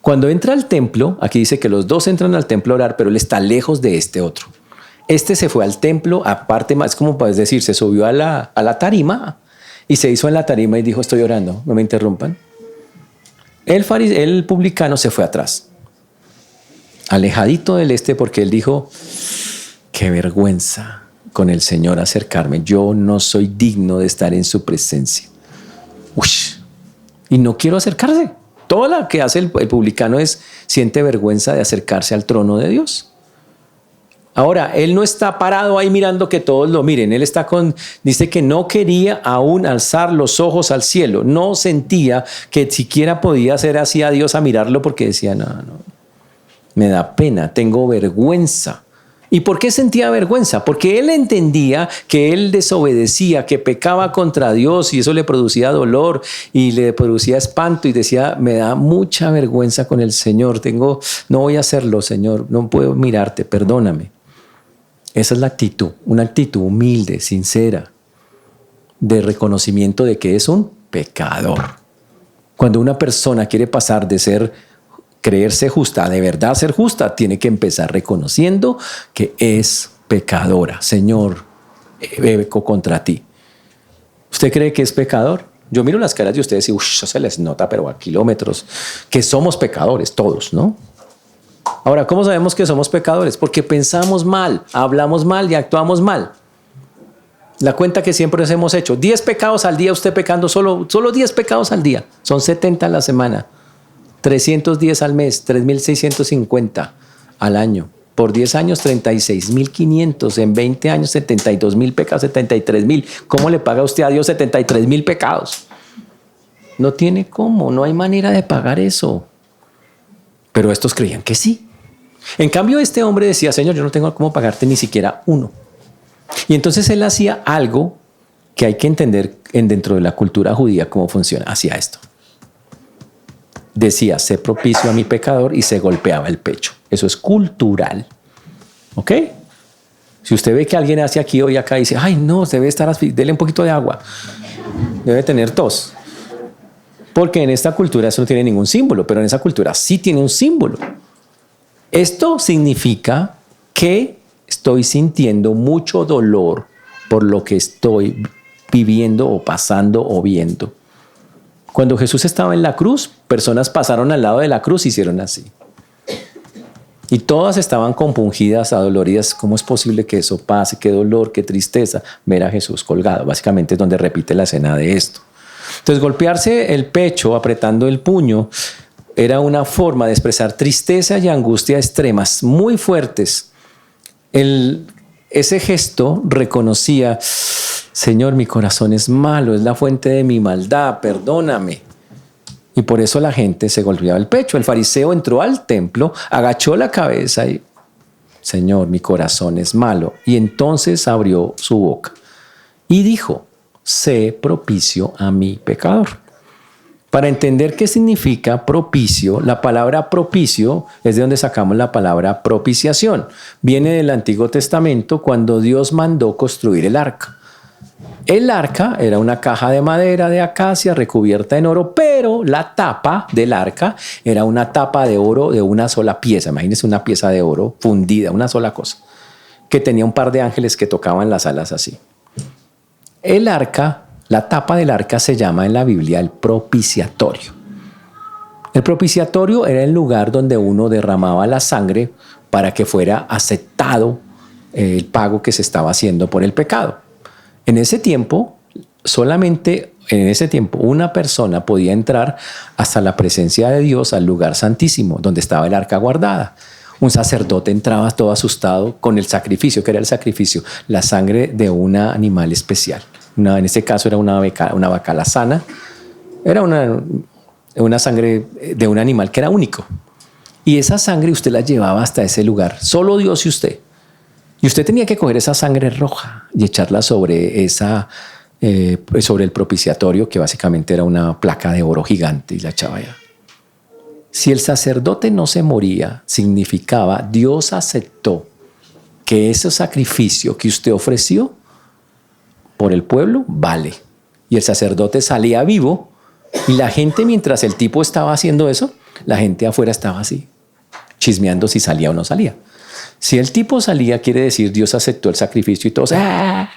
Cuando entra al templo, aquí dice que los dos entran al templo a orar, pero él está lejos de este otro. Este se fue al templo, aparte más, como puedes decir, se subió a la tarima y se hizo en la tarima y dijo, estoy orando, no me interrumpan. El publicano se fue atrás, alejadito del porque él dijo, qué vergüenza con el Señor acercarme, yo no soy digno de estar en su presencia. Y no quiero acercarse. Todo lo que hace el publicano siente vergüenza de acercarse al trono de Dios. Ahora, él no está parado ahí mirando que todos lo miren. Él dice que no quería aún alzar los ojos al cielo. No sentía que siquiera podía hacer así a Dios a mirarlo porque decía, no, me da pena, tengo vergüenza. ¿Y por qué sentía vergüenza? Porque él entendía que él desobedecía, que pecaba contra Dios y eso le producía dolor y le producía espanto y decía, me da mucha vergüenza con el Señor, no voy a hacerlo, Señor, no puedo mirarte, perdóname. Esa es la actitud, una actitud humilde, sincera, de reconocimiento de que es un pecador. Cuando una persona quiere pasar de creerse justa, de verdad ser justa, tiene que empezar reconociendo que es pecadora. Señor, peco contra ti. ¿Usted cree que es pecador? Yo miro las caras de ustedes y eso se les nota, pero a kilómetros, que somos pecadores todos, ¿no? Ahora, ¿cómo sabemos que somos pecadores? Porque pensamos mal, hablamos mal y actuamos mal. La cuenta que siempre hemos hecho, 10 pecados al día, usted pecando solo 10 pecados al día, son 70 a la semana, 310 al mes, 3.650 al año. Por 10 años, 36.500. En 20 años, 72.000 pecados, 73.000. ¿Cómo le paga usted a Dios 73.000 pecados? No tiene cómo, no hay manera de pagar eso. Pero estos creían que sí. En cambio, este hombre decía, Señor, yo no tengo cómo pagarte ni siquiera uno. Y entonces él hacía algo que hay que entender dentro de la cultura judía cómo funciona. Hacía esto. Decía, sé propicio a mi pecador, y se golpeaba el pecho. Eso es cultural. ¿Ok? Si usted ve que alguien hace aquí o acá y dice, ay no, debe estar así, dele un poquito de agua. Debe tener tos. Porque en esta cultura eso no tiene ningún símbolo, pero en esa cultura sí tiene un símbolo. Esto significa que estoy sintiendo mucho dolor por lo que estoy viviendo o pasando o viendo. Cuando Jesús estaba en la cruz, personas pasaron al lado de la cruz y hicieron así. Y todas estaban compungidas, adoloridas. ¿Cómo es posible que eso pase? Qué dolor, qué tristeza ver a Jesús colgado. Básicamente es donde repite la escena de esto. Entonces, golpearse el pecho apretando el puño era una forma de expresar tristeza y angustia extremas, muy fuertes. Ese gesto reconocía, Señor, mi corazón es malo, es la fuente de mi maldad, perdóname. Y por eso la gente se golpeaba el pecho. El fariseo entró al templo, agachó la cabeza y, Señor, mi corazón es malo. Y entonces abrió su boca y dijo, sé propicio a mi pecador. Para entender qué significa propicio, la palabra propicio es de donde sacamos la palabra propiciación. Viene del Antiguo Testamento cuando Dios mandó construir el arca. El arca era una caja de madera de acacia recubierta en oro, pero la tapa del arca era una tapa de oro de una sola pieza. Imagínense una pieza de oro fundida, una sola cosa, que tenía un par de ángeles que tocaban las alas así. El arca, la tapa del arca se llama en la Biblia el propiciatorio. El propiciatorio era el lugar donde uno derramaba la sangre para que fuera aceptado el pago que se estaba haciendo por el pecado. En ese tiempo, solamente en ese tiempo, una persona podía entrar hasta la presencia de Dios, al lugar santísimo, donde estaba el arca guardada. Un sacerdote entraba todo asustado con el sacrificio. ¿Qué era el sacrificio? La sangre de un animal especial. En este caso era una vaca alazana. Era una sangre de un animal que era único. Y esa sangre usted la llevaba hasta ese lugar. Solo Dios y usted. Y usted tenía que coger esa sangre roja y echarla sobre el propiciatorio, que básicamente era una placa de oro gigante, y la echaba allá. Si el sacerdote no se moría, significaba Dios aceptó que ese sacrificio que usted ofreció por el pueblo vale. Y el sacerdote salía vivo, y la gente, mientras el tipo estaba haciendo eso, la gente afuera estaba así, chismeando si salía o no salía. Si el tipo salía, quiere decir Dios aceptó el sacrificio y todos, ¡ah!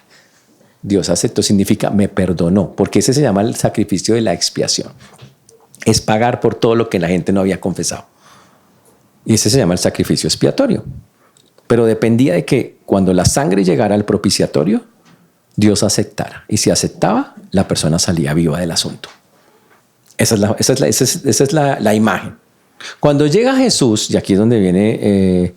Dios aceptó significa me perdonó, porque ese se llama el sacrificio de la expiación. Es pagar por todo lo que la gente no había confesado. Y ese se llama el sacrificio expiatorio. Pero dependía de que cuando la sangre llegara al propiciatorio, Dios aceptara. Y si aceptaba, la persona salía viva del asunto. Esa es la imagen. Cuando llega Jesús, y aquí es donde viene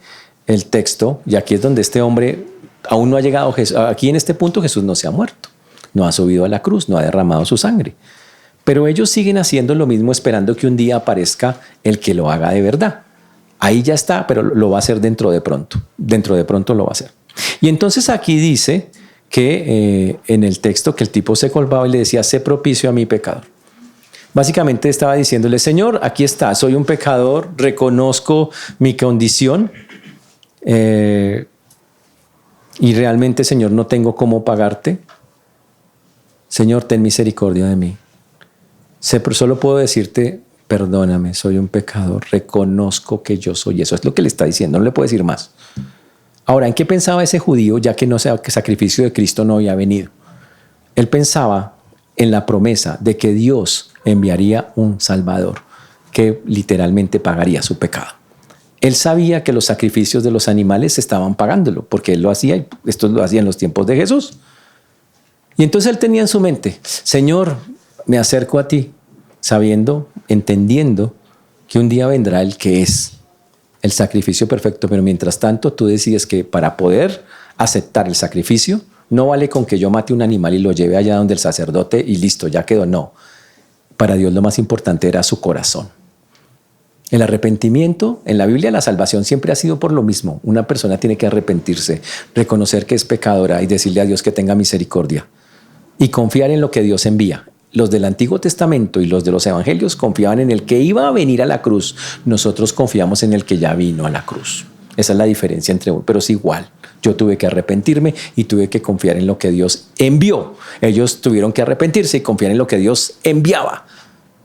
el texto, y aquí es donde este hombre aún no ha llegado. Aquí en este punto Jesús no se ha muerto, no ha subido a la cruz, no ha derramado su sangre. Pero ellos siguen haciendo lo mismo, esperando que un día aparezca el que lo haga de verdad. Ahí ya está, pero lo va a hacer dentro de pronto. Dentro de pronto lo va a hacer. Y entonces aquí dice que en el texto que el tipo se colgaba y le decía, sé propicio a mi pecador. Básicamente estaba diciéndole, Señor, aquí está, soy un pecador, reconozco mi condición y realmente, Señor, no tengo cómo pagarte. Señor, ten misericordia de mí. Solo puedo decirte, perdóname, soy un pecador, reconozco que yo soy. Eso es lo que le está diciendo, no le puedo decir más. Ahora, ¿en qué pensaba ese judío, ya que no sé que el sacrificio de Cristo no había venido? Él pensaba en la promesa de que Dios enviaría un Salvador que literalmente pagaría su pecado. Él sabía que los sacrificios de los animales estaban pagándolo, porque él lo hacía, y esto lo hacía en los tiempos de Jesús. Y entonces él tenía en su mente, Señor, me acerco a ti, sabiendo, entendiendo que un día vendrá el que es el sacrificio perfecto, pero mientras tanto tú decides que para poder aceptar el sacrificio, no vale con que yo mate un animal y lo lleve allá donde el sacerdote y listo, ya quedó. No. Para Dios lo más importante era su corazón. El arrepentimiento, en la Biblia la salvación siempre ha sido por lo mismo. Una persona tiene que arrepentirse, reconocer que es pecadora y decirle a Dios que tenga misericordia y confiar en lo que Dios envía. Los del Antiguo Testamento y los de los Evangelios confiaban en el que iba a venir a la cruz. Nosotros confiamos en el que ya vino a la cruz. Esa es la diferencia entre uno, pero es igual. Yo tuve que arrepentirme y tuve que confiar en lo que Dios envió. Ellos tuvieron que arrepentirse y confiar en lo que Dios enviaba.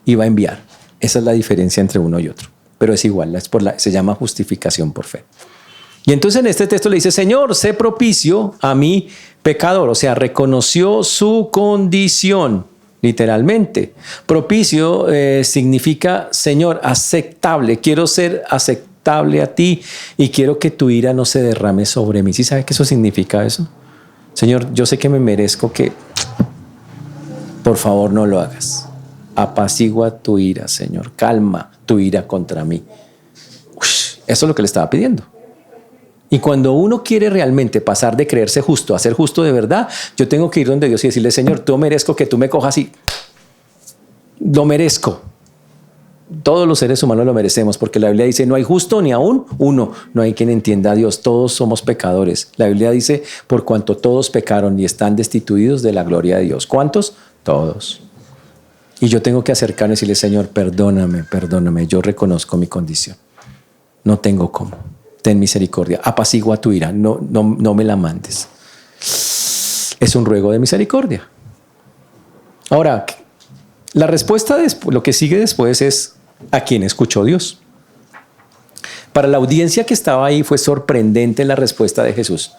Iba a enviar. Esa es la diferencia entre uno y otro. Pero es igual, se llama justificación por fe. Y entonces en este texto le dice, Señor, sé propicio a mi pecador. O sea, reconoció su condición, literalmente. Propicio significa, Señor, aceptable. Quiero ser aceptable a ti y quiero que tu ira no se derrame sobre mí. ¿Sí sabe qué eso significa eso? Señor, yo sé que me merezco que, por favor, no lo hagas. Apacigua tu ira, Señor. Calma tu ira contra mí. Eso es lo que le estaba pidiendo. Y cuando uno quiere realmente pasar de creerse justo a ser justo de verdad, yo tengo que ir donde Dios y decirle, Señor, yo merezco que tú me cojas y lo merezco. Todos los seres humanos lo merecemos, porque la Biblia dice, no hay justo ni aún uno, no hay quien entienda a Dios, todos somos pecadores. La Biblia dice, por cuanto todos pecaron y están destituidos de la gloria de Dios. ¿Cuántos? Todos. Y yo tengo que acercarme y decirle, Señor, perdóname, perdóname, yo reconozco mi condición. No tengo cómo. Ten misericordia, apacigua tu ira, no me la mandes. Es un ruego de misericordia. Ahora, la respuesta, lo que sigue después es, ¿a quién escuchó Dios? Para la audiencia que estaba ahí fue sorprendente la respuesta de Jesús,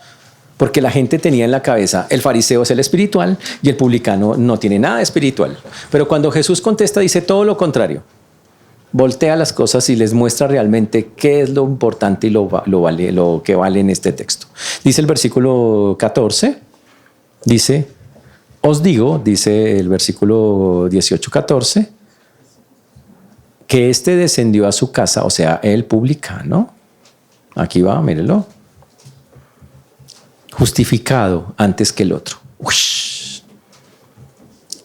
porque la gente tenía en la cabeza, el fariseo es el espiritual y el publicano no tiene nada espiritual. Pero cuando Jesús contesta, dice todo lo contrario. Voltea las cosas y les muestra realmente qué es lo importante y lo que vale en este texto. Dice el versículo 14, dice, os digo, dice el versículo 18-14, que este descendió a su casa, o sea, el publicano, aquí va, mírelo, justificado antes que el otro. Ush.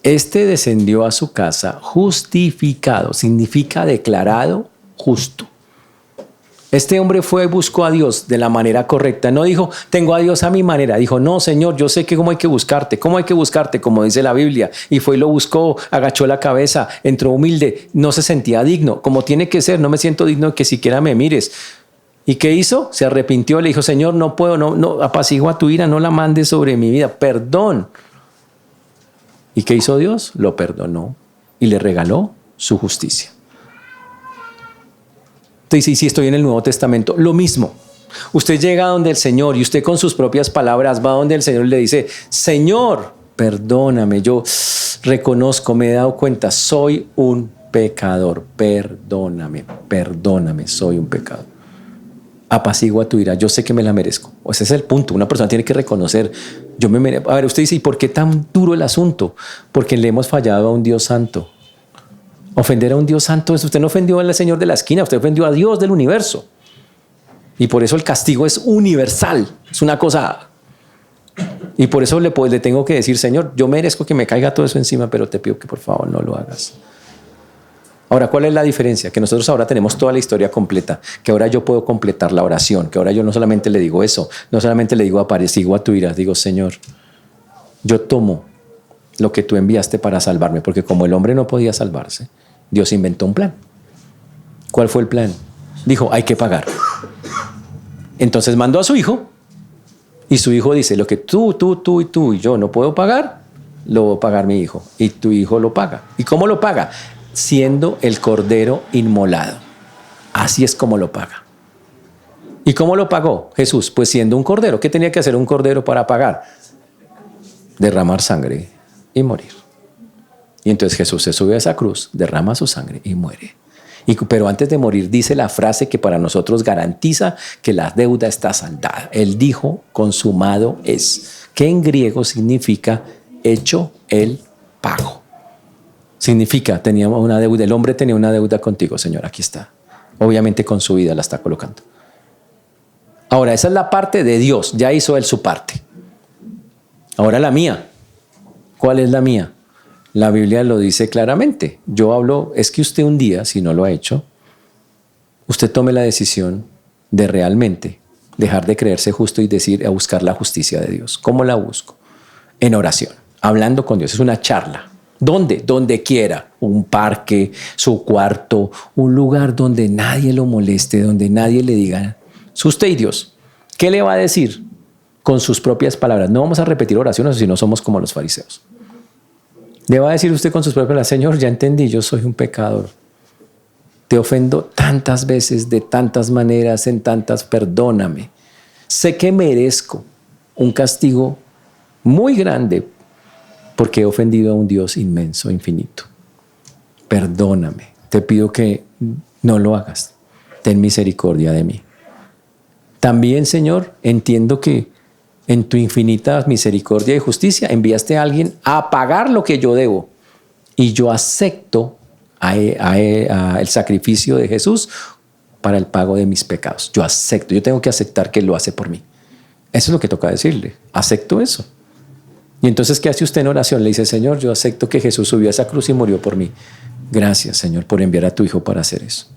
Este descendió a su casa justificado, significa declarado justo. Este hombre fue y buscó a Dios de la manera correcta. No dijo, tengo a Dios a mi manera. Dijo, no, Señor, yo sé que cómo hay que buscarte, como dice la Biblia. Y fue y lo buscó, agachó la cabeza, entró humilde, no se sentía digno, como tiene que ser. No me siento digno de que siquiera me mires. ¿Y qué hizo? Se arrepintió, le dijo, Señor, no puedo, no, apacigua tu ira, no la mandes sobre mi vida, perdón. ¿Y qué hizo Dios? Lo perdonó y le regaló su justicia. Entonces, y si estoy en el Nuevo Testamento, lo mismo. Usted llega donde el Señor y usted con sus propias palabras va donde el Señor y le dice, Señor, perdóname, yo reconozco, me he dado cuenta, soy un pecador, perdóname, soy un pecador. Apacigua tu ira, yo sé que me la merezco. Ese es el punto, una persona tiene que reconocer, yo me merezco. A ver, usted dice, ¿y por qué tan duro el asunto? Porque le hemos fallado a un Dios santo. Ofender a un Dios santo, usted no ofendió al Señor de la esquina, usted ofendió a Dios del universo. Y por eso el castigo es universal, es una cosa. Y por eso le tengo que decir, Señor, yo merezco que me caiga todo eso encima, pero te pido que por favor no lo hagas. Ahora, ¿cuál es la diferencia? Que nosotros ahora tenemos toda la historia completa, que ahora yo puedo completar la oración, que ahora yo no solamente le digo eso, no solamente le digo apacigua tu ira, digo, Señor, yo tomo lo que tú enviaste para salvarme, porque como el hombre no podía salvarse, Dios inventó un plan. ¿Cuál fue el plan? Dijo, hay que pagar. Entonces mandó a su hijo, y su hijo dice, lo que tú y yo no puedo pagar, lo va a pagar mi hijo, y tu hijo lo paga. ¿Y cómo lo paga? Siendo el cordero inmolado. Así es como lo paga. ¿Y cómo lo pagó Jesús? Pues siendo un cordero. ¿Qué tenía que hacer un cordero para pagar? Derramar sangre y morir. Y entonces Jesús se sube a esa cruz, derrama su sangre y muere. Pero antes de morir dice la frase que para nosotros garantiza que la deuda está saldada. Él dijo, consumado es, que en griego significa hecho el pago. Significa, teníamos una deuda, el hombre tenía una deuda contigo, Señor, aquí está. Obviamente con su vida la está colocando. Ahora, esa es la parte de Dios, ya hizo Él su parte. Ahora la mía. ¿Cuál es la mía? La Biblia lo dice claramente. Yo hablo, es que usted un día, si no lo ha hecho, usted tome la decisión de realmente dejar de creerse justo y decir a buscar la justicia de Dios. ¿Cómo la busco? En oración, hablando con Dios. Es una charla. ¿Dónde? Donde quiera. Un parque, su cuarto, un lugar donde nadie lo moleste, donde nadie le diga. Es usted y Dios. ¿Qué le va a decir? Con sus propias palabras. No vamos a repetir oraciones si no somos como los fariseos. Le va a decir usted con sus propias palabras: Señor, ya entendí, yo soy un pecador. Te ofendo tantas veces, de tantas maneras, en tantas, perdóname. Sé que merezco un castigo muy grande porque he ofendido a un Dios inmenso, infinito. Perdóname, te pido que no lo hagas. Ten misericordia de mí. También, Señor, entiendo que en tu infinita misericordia y justicia enviaste a alguien a pagar lo que yo debo. Y yo acepto el sacrificio de Jesús para el pago de mis pecados. Yo acepto, yo tengo que aceptar que Él lo hace por mí. Eso es lo que toca decirle. Acepto eso. Y entonces, ¿qué hace usted en oración? Le dice: Señor, yo acepto que Jesús subió a esa cruz y murió por mí. Gracias, Señor, por enviar a tu Hijo para hacer eso.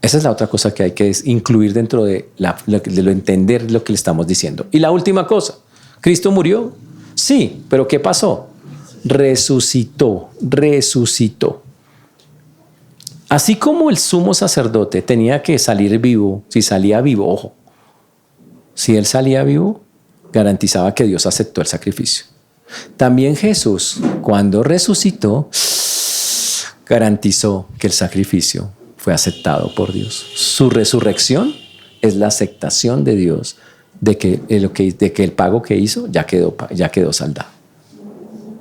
Esa es la otra cosa que hay que incluir dentro de lo entender lo que le estamos diciendo. Y la última cosa, ¿Cristo murió? Sí, pero ¿qué pasó? Resucitó. Así como el sumo sacerdote tenía que salir vivo, si salía vivo, ojo, si él salía vivo, garantizaba que Dios aceptó el sacrificio. También Jesús, cuando resucitó, garantizó que el sacrificio fue aceptado por Dios. Su resurrección es la aceptación de Dios de que el pago que hizo ya quedó saldado.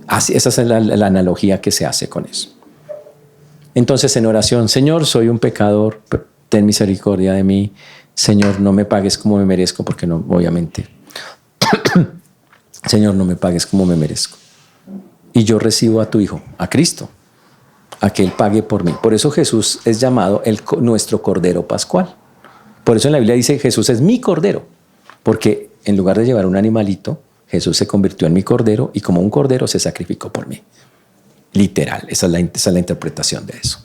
Así, esa es la analogía que se hace con eso. Entonces, en oración: Señor, soy un pecador, ten misericordia de mí. Señor, no me pagues como me merezco, porque no, obviamente. Señor, no me pagues como me merezco. Y yo recibo a tu Hijo, a Cristo, a que Él pague por mí. Por eso Jesús es llamado nuestro Cordero Pascual. Por eso en la Biblia dice: Jesús es mi Cordero, porque en lugar de llevar un animalito, Jesús se convirtió en mi Cordero y como un Cordero se sacrificó por mí. Literal, esa es la interpretación de eso.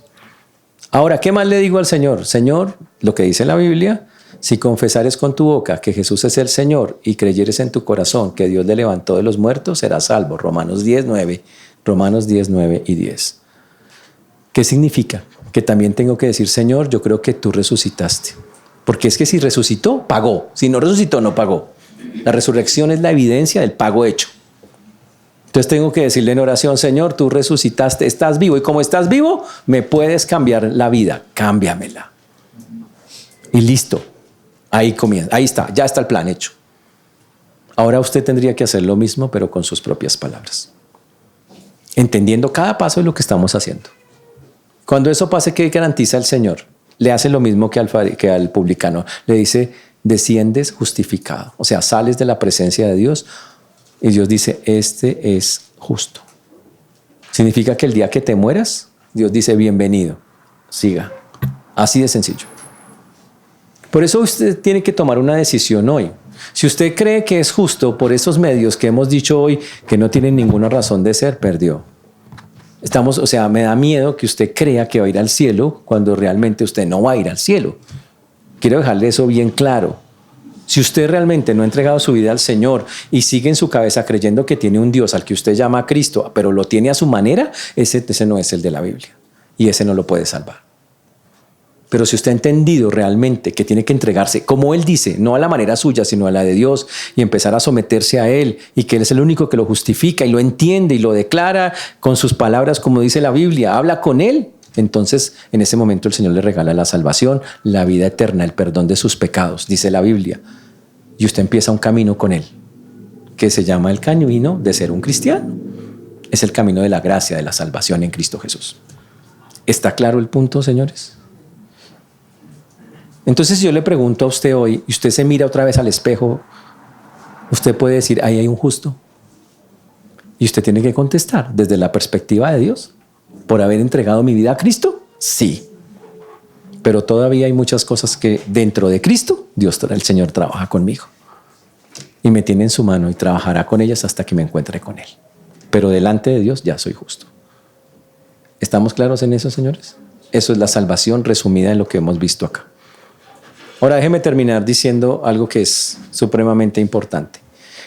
Ahora, ¿qué más le digo al Señor? Señor, lo que dice la Biblia: si confesares con tu boca que Jesús es el Señor y creyeres en tu corazón que Dios le levantó de los muertos, serás salvo. Romanos 10:9 y 10. ¿Qué significa? Que también tengo que decir: Señor, yo creo que tú resucitaste. Porque es que si resucitó, pagó. Si no resucitó, no pagó. La resurrección es la evidencia del pago hecho. Entonces tengo que decirle en oración: Señor, tú resucitaste, estás vivo. Y como estás vivo, me puedes cambiar la vida. Cámbiamela. Y listo. Ahí comienza. Ahí está. Ya está el plan hecho. Ahora usted tendría que hacer lo mismo, pero con sus propias palabras. Entendiendo cada paso de lo que estamos haciendo. Cuando eso pase, ¿qué garantiza el Señor? Le hace lo mismo que al publicano. Le dice: desciendes justificado. O sea, sales de la presencia de Dios y Dios dice: este es justo. Significa que el día que te mueras, Dios dice: bienvenido, siga. Así de sencillo. Por eso usted tiene que tomar una decisión hoy. Si usted cree que es justo por esos medios que hemos dicho hoy, que no tienen ninguna razón de ser, perdió. Me da miedo que usted crea que va a ir al cielo cuando realmente usted no va a ir al cielo. Quiero dejarle eso bien claro. Si usted realmente no ha entregado su vida al Señor y sigue en su cabeza creyendo que tiene un Dios al que usted llama Cristo, pero lo tiene a su manera, ese no es el de la Biblia. Y ese no lo puede salvar. Pero si usted ha entendido realmente que tiene que entregarse, como Él dice, no a la manera suya, sino a la de Dios, y empezar a someterse a Él, y que Él es el único que lo justifica y lo entiende y lo declara con sus palabras, como dice la Biblia, habla con Él, entonces en ese momento el Señor le regala la salvación, la vida eterna, el perdón de sus pecados, dice la Biblia. Y usted empieza un camino con Él, que se llama el camino de ser un cristiano. Es el camino de la gracia, de la salvación en Cristo Jesús. ¿Está claro el punto, señores? Entonces, si yo le pregunto a usted hoy, y usted se mira otra vez al espejo, usted puede decir: ahí hay un justo. Y usted tiene que contestar desde la perspectiva de Dios. ¿Por haber entregado mi vida a Cristo? Sí. Pero todavía hay muchas cosas que dentro de Cristo, Dios, el Señor trabaja conmigo. Y me tiene en su mano y trabajará con ellas hasta que me encuentre con Él. Pero delante de Dios ya soy justo. ¿Estamos claros en eso, señores? Eso es la salvación resumida en lo que hemos visto acá. Ahora déjeme terminar diciendo algo que es supremamente importante.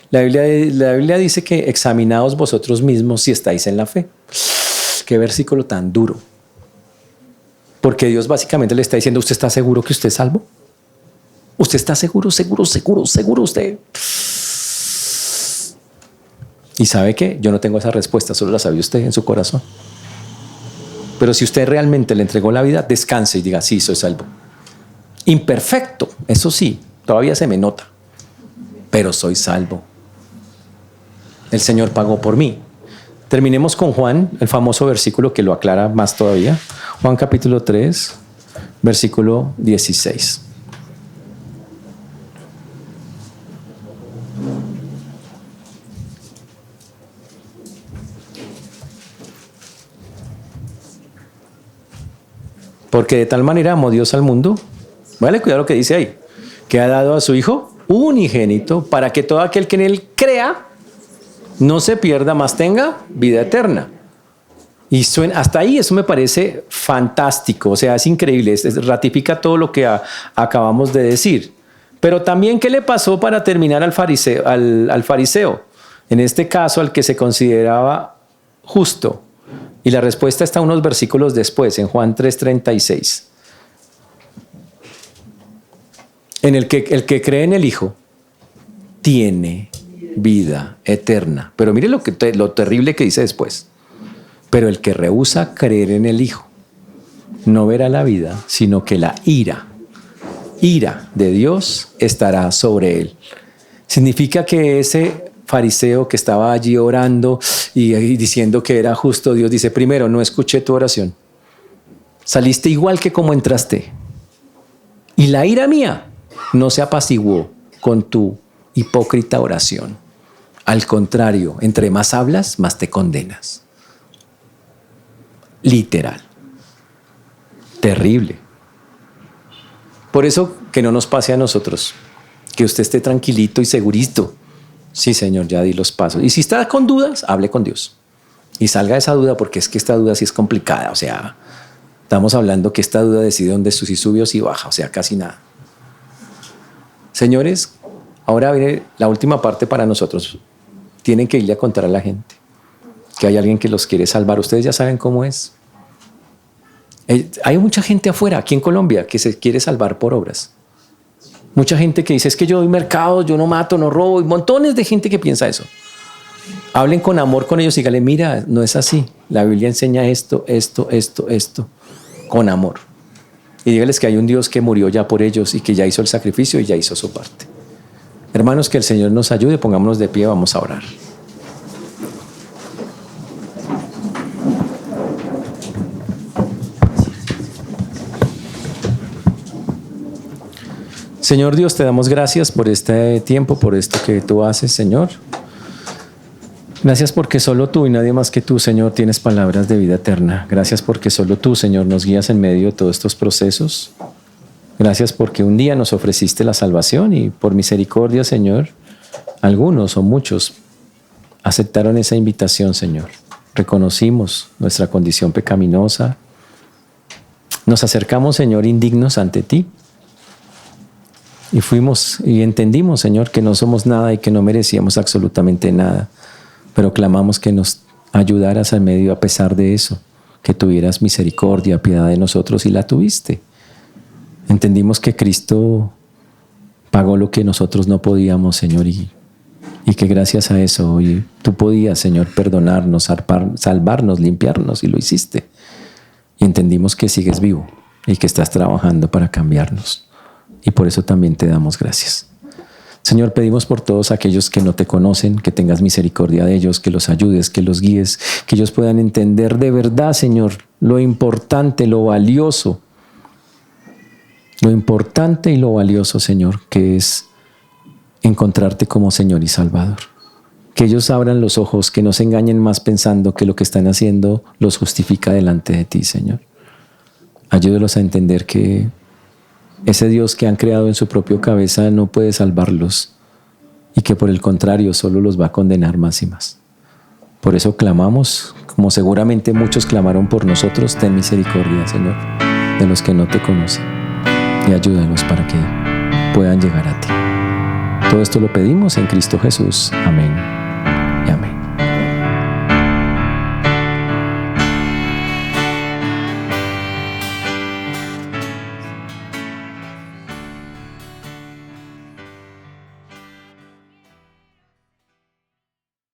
La Biblia dice que examinaos vosotros mismos si estáis en la fe. Qué versículo tan duro. Porque Dios básicamente le está diciendo, ¿usted está seguro que usted es salvo? ¿Usted está seguro usted? Y ¿sabe qué? Yo no tengo esa respuesta, solo la sabe usted en su corazón. Pero si usted realmente le entregó la vida, descanse y diga, sí, soy salvo. Imperfecto, eso sí, todavía se me nota, pero soy salvo. El Señor pagó por mí. Terminemos con Juan, el famoso versículo que lo aclara más todavía. Juan capítulo 3, versículo 16. Porque de tal manera amó Dios al mundo. Vale, cuidado lo que dice ahí. Que ha dado a su Hijo unigénito para que todo aquel que en Él crea no se pierda, mas tenga vida eterna. Y hasta ahí eso me parece fantástico. O sea, es increíble. Ratifica todo lo que acabamos de decir. Pero también, ¿qué le pasó para terminar al fariseo? En este caso, al que se consideraba justo. Y la respuesta está unos versículos después, en Juan 3:36. En el que cree en el Hijo tiene vida eterna. Pero mire lo terrible que dice después. Pero el que rehúsa creer en el Hijo no verá la vida, sino que la ira de Dios estará sobre él. Significa que ese fariseo que estaba allí orando y diciendo que era justo, Dios dice, primero, no escuché tu oración. Saliste igual que como entraste. Y la ira mía no se apaciguó con tu hipócrita oración. Al contrario, entre más hablas, más te condenas. Literal. Terrible. Por eso que no nos pase a nosotros. Que usted esté tranquilito y segurito. Sí, Señor, ya di los pasos. Y si está con dudas, hable con Dios. Y salga de esa duda, porque es que esta duda sí es complicada. O sea, estamos hablando que esta duda decide dónde sí sube o sí baja. O sea, casi nada. Señores, ahora viene la última parte para nosotros. Tienen que irle a contar a la gente que hay alguien que los quiere salvar. Ustedes ya saben cómo es. Hay mucha gente afuera, aquí en Colombia, que se quiere salvar por obras. Mucha gente que dice, es que yo doy mercado, yo no mato, no robo. Y montones de gente que piensa eso. Hablen con amor con ellos y díganle, mira, no es así. La Biblia enseña esto, con amor. Y dígales que hay un Dios que murió ya por ellos y que ya hizo el sacrificio y ya hizo su parte. Hermanos, que el Señor nos ayude, pongámonos de pie, vamos a orar. Señor Dios, te damos gracias por este tiempo, por esto que tú haces, Señor. Gracias porque solo tú y nadie más que tú, Señor, tienes palabras de vida eterna. Gracias porque solo tú, Señor, nos guías en medio de todos estos procesos. Gracias porque un día nos ofreciste la salvación y por misericordia, Señor, algunos o muchos aceptaron esa invitación, Señor. Reconocimos nuestra condición pecaminosa. Nos acercamos, Señor, indignos ante ti. Y fuimos y entendimos, Señor, que no somos nada y que no merecíamos absolutamente nada. Pero clamamos que nos ayudaras al medio a pesar de eso, que tuvieras misericordia, piedad de nosotros, y la tuviste. Entendimos que Cristo pagó lo que nosotros no podíamos, Señor, y que gracias a eso hoy tú podías, Señor, perdonarnos, salvarnos, limpiarnos, y lo hiciste. Y entendimos que sigues vivo y que estás trabajando para cambiarnos. Y por eso también te damos gracias. Señor, pedimos por todos aquellos que no te conocen, que tengas misericordia de ellos, que los ayudes, que los guíes, que ellos puedan entender de verdad, Señor, lo importante, lo valioso y lo valioso, Señor, que es encontrarte como Señor y Salvador. Que ellos abran los ojos, que no se engañen más pensando que lo que están haciendo los justifica delante de ti, Señor. Ayúdalos a entender que ese Dios que han creado en su propia cabeza no puede salvarlos y que por el contrario solo los va a condenar más y más. Por eso clamamos, como seguramente muchos clamaron por nosotros, ten misericordia, Señor, de los que no te conocen y ayúdalos para que puedan llegar a ti. Todo esto lo pedimos en Cristo Jesús. Amén.